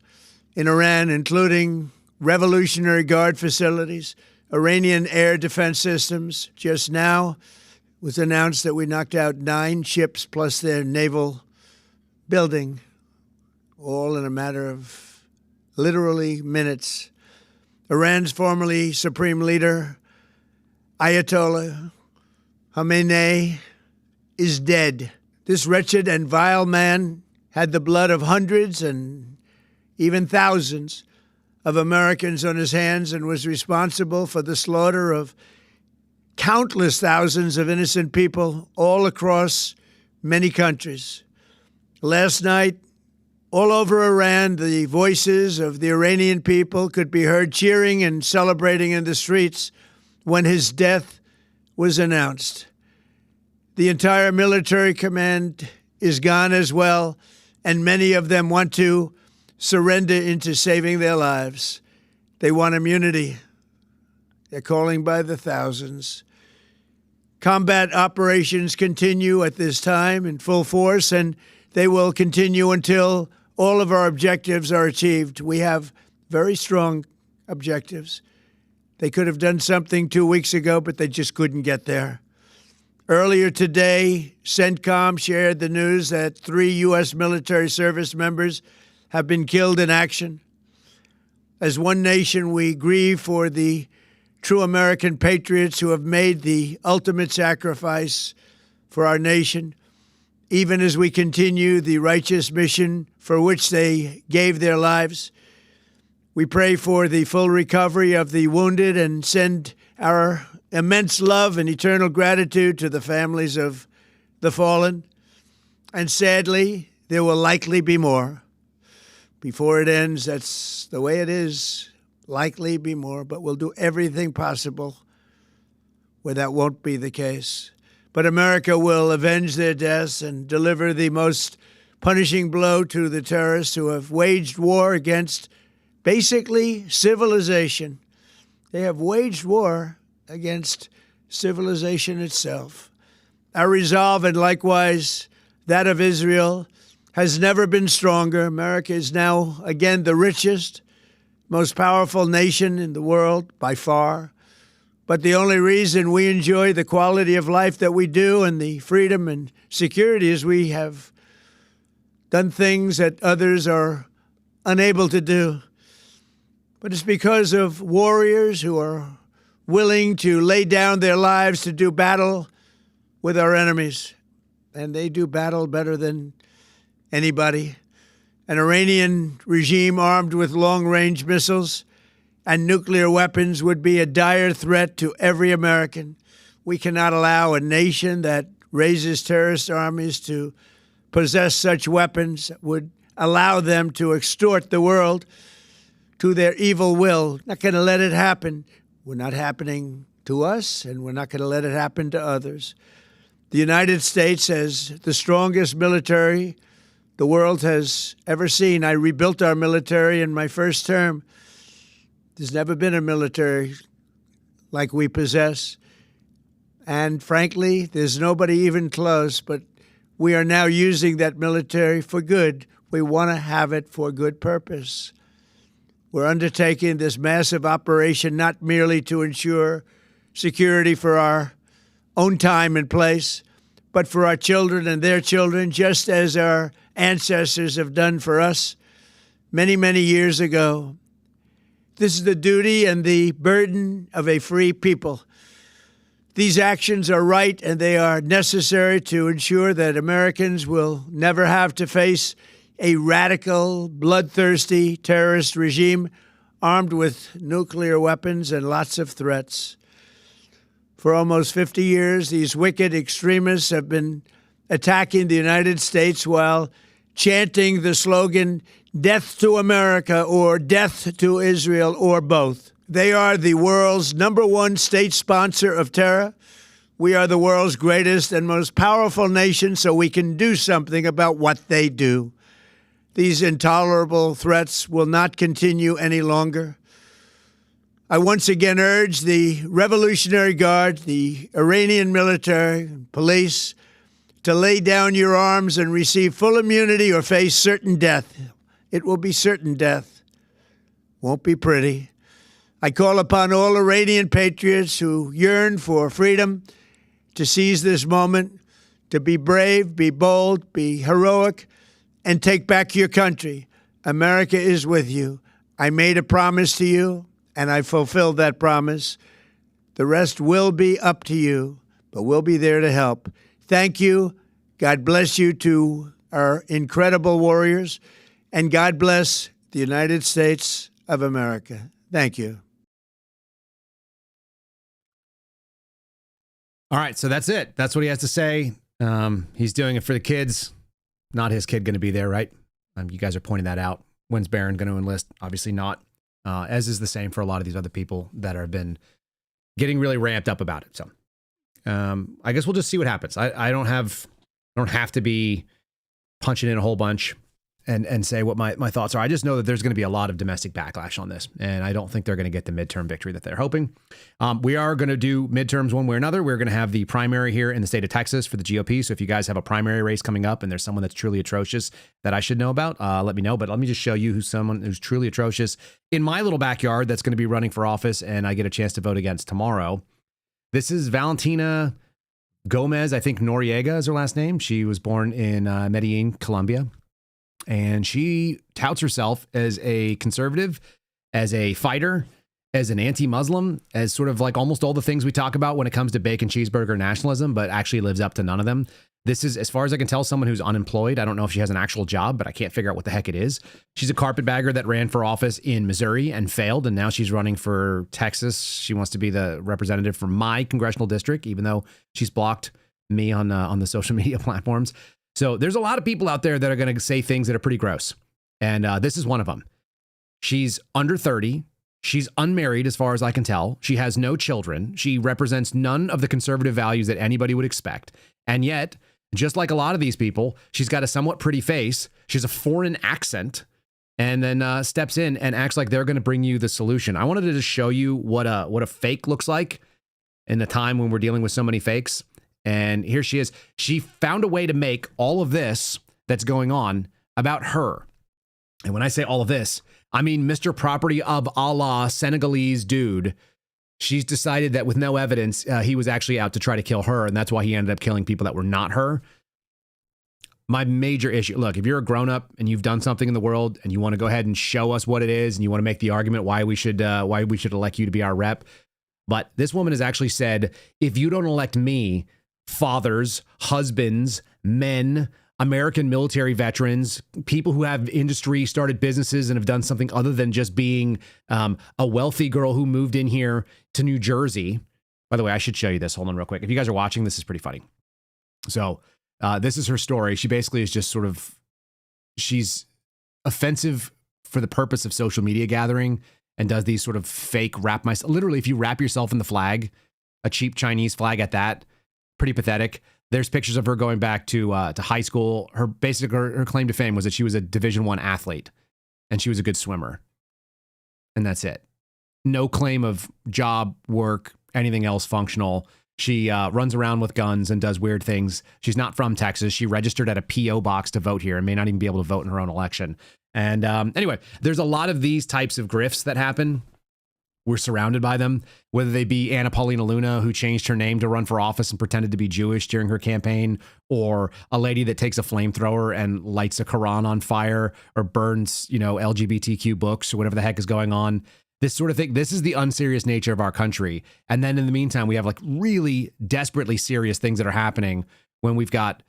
in Iran, including Revolutionary Guard facilities, Iranian air defense systems. Just now it was announced that we knocked out 9 ships plus their naval building, all in a matter of literally minutes. Iran's formerly supreme leader, Ayatollah Khamenei, is dead. This wretched and vile man had the blood of hundreds and even thousands of Americans on his hands and was responsible for the slaughter of countless thousands of innocent people all across many countries. Last night, all over Iran, the voices of the Iranian people could be heard cheering and celebrating in the streets when his death was announced. The entire military command is gone as well, and many of them want to surrender into saving their lives. They want immunity. They're calling by the thousands. Combat operations continue at this time in full force, and they will continue until all of our objectives are achieved. We have very strong objectives. They could have done something 2 weeks ago, but they just couldn't get there. Earlier today, CENTCOM shared the news that 3 U.S. military service members have been killed in action. As one nation, we grieve for the true American patriots who have made the ultimate sacrifice for our nation, even as we continue the righteous mission for which they gave their lives. We pray for the full recovery of the wounded and send our immense love and eternal gratitude to the families of the fallen. And sadly, there will likely be more. Before it ends, that's the way it is. Likely be more, but we'll do everything possible where that won't be the case. But America will avenge their deaths and deliver the most punishing blow to the terrorists who have waged war against basically civilization. They have waged war against civilization itself. Our resolve, and likewise that of Israel, has never been stronger. America is now, again, the richest, most powerful nation in the world by far. But the only reason we enjoy the quality of life that we do and the freedom and security is we have done things that others are unable to do. But it's because of warriors who are willing to lay down their lives to do battle with our enemies. And they do battle better than anybody. An Iranian regime armed with long-range missiles and nuclear weapons would be a dire threat to every American. We cannot allow a nation that raises terrorist armies to possess such weapons that would allow them to extort the world to their evil will. Not going to let it happen. We're not happening to us, and we're not going to let it happen to others. The United States has the strongest military the world has ever seen. I rebuilt our military in my first term. There's never been a military like we possess. And frankly, there's nobody even close, but we are now using that military for good. We want to have it for good purpose. We're undertaking this massive operation not merely to ensure security for our own time and place, but for our children and their children, just as our ancestors have done for us many, many years ago. This is the duty and the burden of a free people. These actions are right and they are necessary to ensure that Americans will never have to face a radical, bloodthirsty terrorist regime armed with nuclear weapons and lots of threats. For almost 50 years, these wicked extremists have been attacking the United States while chanting the slogan, "Death to America" or "Death to Israel" or both. They are the world's #1 state sponsor of terror. We are the world's greatest and most powerful nation, so we can do something about what they do. These intolerable threats will not continue any longer. I once again urge the Revolutionary Guard, the Iranian military, and police to lay down your arms and receive full immunity or face certain death. It will be certain death. Won't be pretty. I call upon all Iranian patriots who yearn for freedom to seize this moment, to be brave, be bold, be heroic, and take back your country. America is with you. I made a promise to you, and I fulfilled that promise. The rest will be up to you, but we'll be there to help. Thank you. God bless you to our incredible warriors, and God bless the United States of America. Thank you. All right, so that's it. That's what he has to say. He's doing it for the kids. Not his kid going to be there, right? You guys are pointing that out. When's Barron going to enlist? Obviously not. As is the same for a lot of these other people that have been getting really ramped up about it. So I guess we'll just see what happens. I don't have to be punching in a whole bunch and say what my thoughts are. I just know that there's going to be a lot of domestic backlash on this, and I don't think they're going to get the midterm victory that they're hoping. We are going to do midterms one way or another. We're going to have the primary here in the state of Texas for the GOP. So if you guys have a primary race coming up and there's someone that's truly atrocious that I should know about, let me know. But let me just show you who's someone who's truly atrocious in my little backyard that's going to be running for office, and I get a chance to vote against tomorrow. This is Valentina Gomez, I think Noriega is her last name. She was born in Medellin, Colombia. And she touts herself as a conservative, as a fighter, as an anti-Muslim, as sort of like almost all the things we talk about when it comes to bacon cheeseburger nationalism, but actually lives up to none of them. This is, as far as I can tell, someone who's unemployed. I don't know if she has an actual job, but I can't figure out what the heck it is. She's a carpetbagger that ran for office in Missouri and failed, and now she's running for Texas. She wants to be the representative for my congressional district, even though she's blocked me on the social media platforms. So there's a lot of people out there that are going to say things that are pretty gross, and this is one of them. She's under 30. She's unmarried, as far as I can tell. She has no children. She represents none of the conservative values that anybody would expect, and yet, just like a lot of these people, she's got a somewhat pretty face. She has a foreign accent, and then steps in and acts like they're going to bring you the solution. I wanted to just show you what a fake looks like in the time when we're dealing with so many fakes. And here she is. She found a way to make all of this that's going on about her. And when I say all of this, I mean Mr. Property of Allah, Senegalese dude. She's decided that with no evidence, he was actually out to try to kill her, and that's why he ended up killing people that were not her. My major issue, look, if you're a grown-up and you've done something in the world and you want to go ahead and show us what it is and you want to make the argument why we should elect you to be our rep. But this woman has actually said, if you don't elect me, fathers, husbands, men, American military veterans, people who have industry, started businesses, and have done something other than just being a wealthy girl who moved in here to New Jersey. By the way, I should show you this. Hold on real quick. If you guys are watching, this is pretty funny. So this is her story. She basically is just sort of, she's offensive for the purpose of social media gathering and does these sort of fake literally, if you wrap yourself in the flag, a cheap Chinese flag at that, pretty pathetic. There's pictures of her going back to high school. Her claim to fame was that she was a Division I athlete and she was a good swimmer. And that's it. No claim of job, work, anything else functional. She runs around with guns and does weird things. She's not from Texas. She registered at a P.O. box to vote here and may not even be able to vote in her own election. And anyway, there's a lot of these types of grifts that happen. We're surrounded by them, whether they be Anna Paulina Luna, who changed her name to run for office and pretended to be Jewish during her campaign, or a lady that takes a flamethrower and lights a Quran on fire or burns, LGBTQ books or whatever the heck is going on. This sort of thing. This is the unserious nature of our country. And then in the meantime, we have like really desperately serious things that are happening when we've got,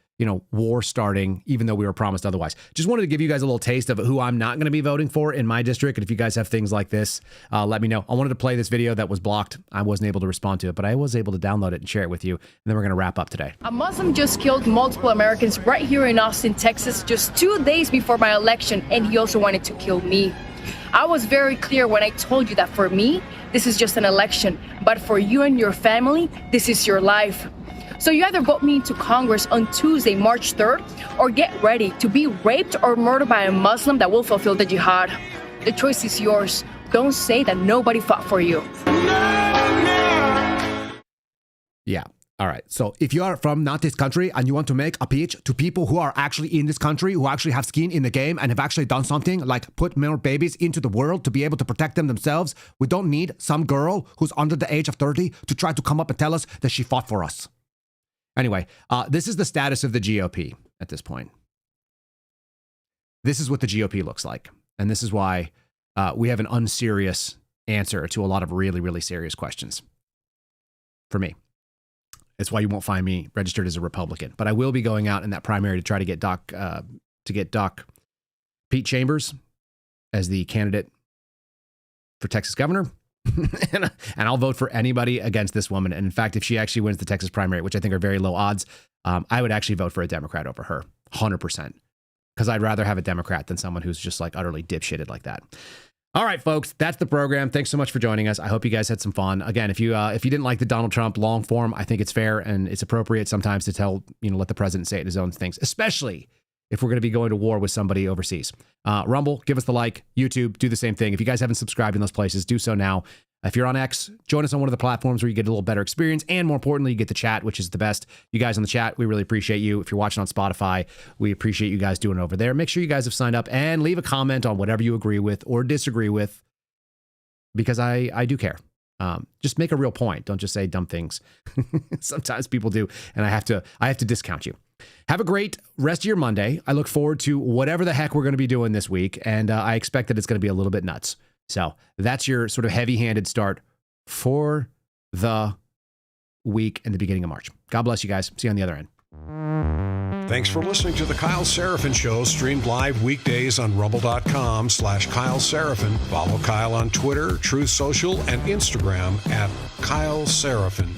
war starting, even though we were promised otherwise. Just wanted to give you guys a little taste of who I'm not going to be voting for in my district. And if you guys have things like this, let me know. I wanted to play this video that was blocked. I wasn't able to respond to it, but I was able to download it and share it with you. And then we're going to wrap up today. A Muslim just killed multiple Americans right here in Austin, Texas, just 2 days before my election. And he also wanted to kill me. I was very clear when I told you that for me, this is just an election. But for you and your family, this is your life. So you either vote me into Congress on Tuesday, March 3rd, or get ready to be raped or murdered by a Muslim that will fulfill the jihad. The choice is yours. Don't say that nobody fought for you. Yeah. All right. So if you are from not this country and you want to make a pitch to people who are actually in this country, who actually have skin in the game and have actually done something like put more babies into the world to be able to protect them themselves, we don't need some girl who's under the age of 30 to try to come up and tell us that she fought for us. Anyway, this is the status of the GOP at this point. This is what the GOP looks like. And this is why we have an unserious answer to a lot of really, really serious questions. For me. It's why you won't find me registered as a Republican. But I will be going out in that primary to try to get Doc Pete Chambers as the candidate for Texas governor. And I'll vote for anybody against this woman. And in fact, if she actually wins the Texas primary, which I think are very low odds, I would actually vote for a Democrat over her, 100%. Because I'd rather have a Democrat than someone who's just like utterly dipshitted like that. All right, folks, that's the program. Thanks so much for joining us. I hope you guys had some fun. Again, if you didn't like the Donald Trump long form, I think it's fair and it's appropriate sometimes to let the president say it in his own things, especially if we're going to be going to war with somebody overseas. Rumble, give us the like. YouTube, do the same thing. If you guys haven't subscribed in those places, do so now. If you're on X, join us on one of the platforms where you get a little better experience. And more importantly, you get the chat, which is the best. You guys on the chat, we really appreciate you. If you're watching on Spotify, we appreciate you guys doing it over there. Make sure you guys have signed up and leave a comment on whatever you agree with or disagree with, because I do care. Just make a real point. Don't just say dumb things. Sometimes people do, and I have to discount you. Have a great rest of your Monday. I look forward to whatever the heck we're going to be doing this week, and I expect that it's going to be a little bit nuts. So that's your sort of heavy-handed start for the week and the beginning of March. God bless you guys. See you on the other end. Thanks for listening to the Kyle Seraphin Show, streamed live weekdays on rumble.com/Kyle Seraphin. Follow Kyle on Twitter, Truth Social, and Instagram at Kyle Seraphin.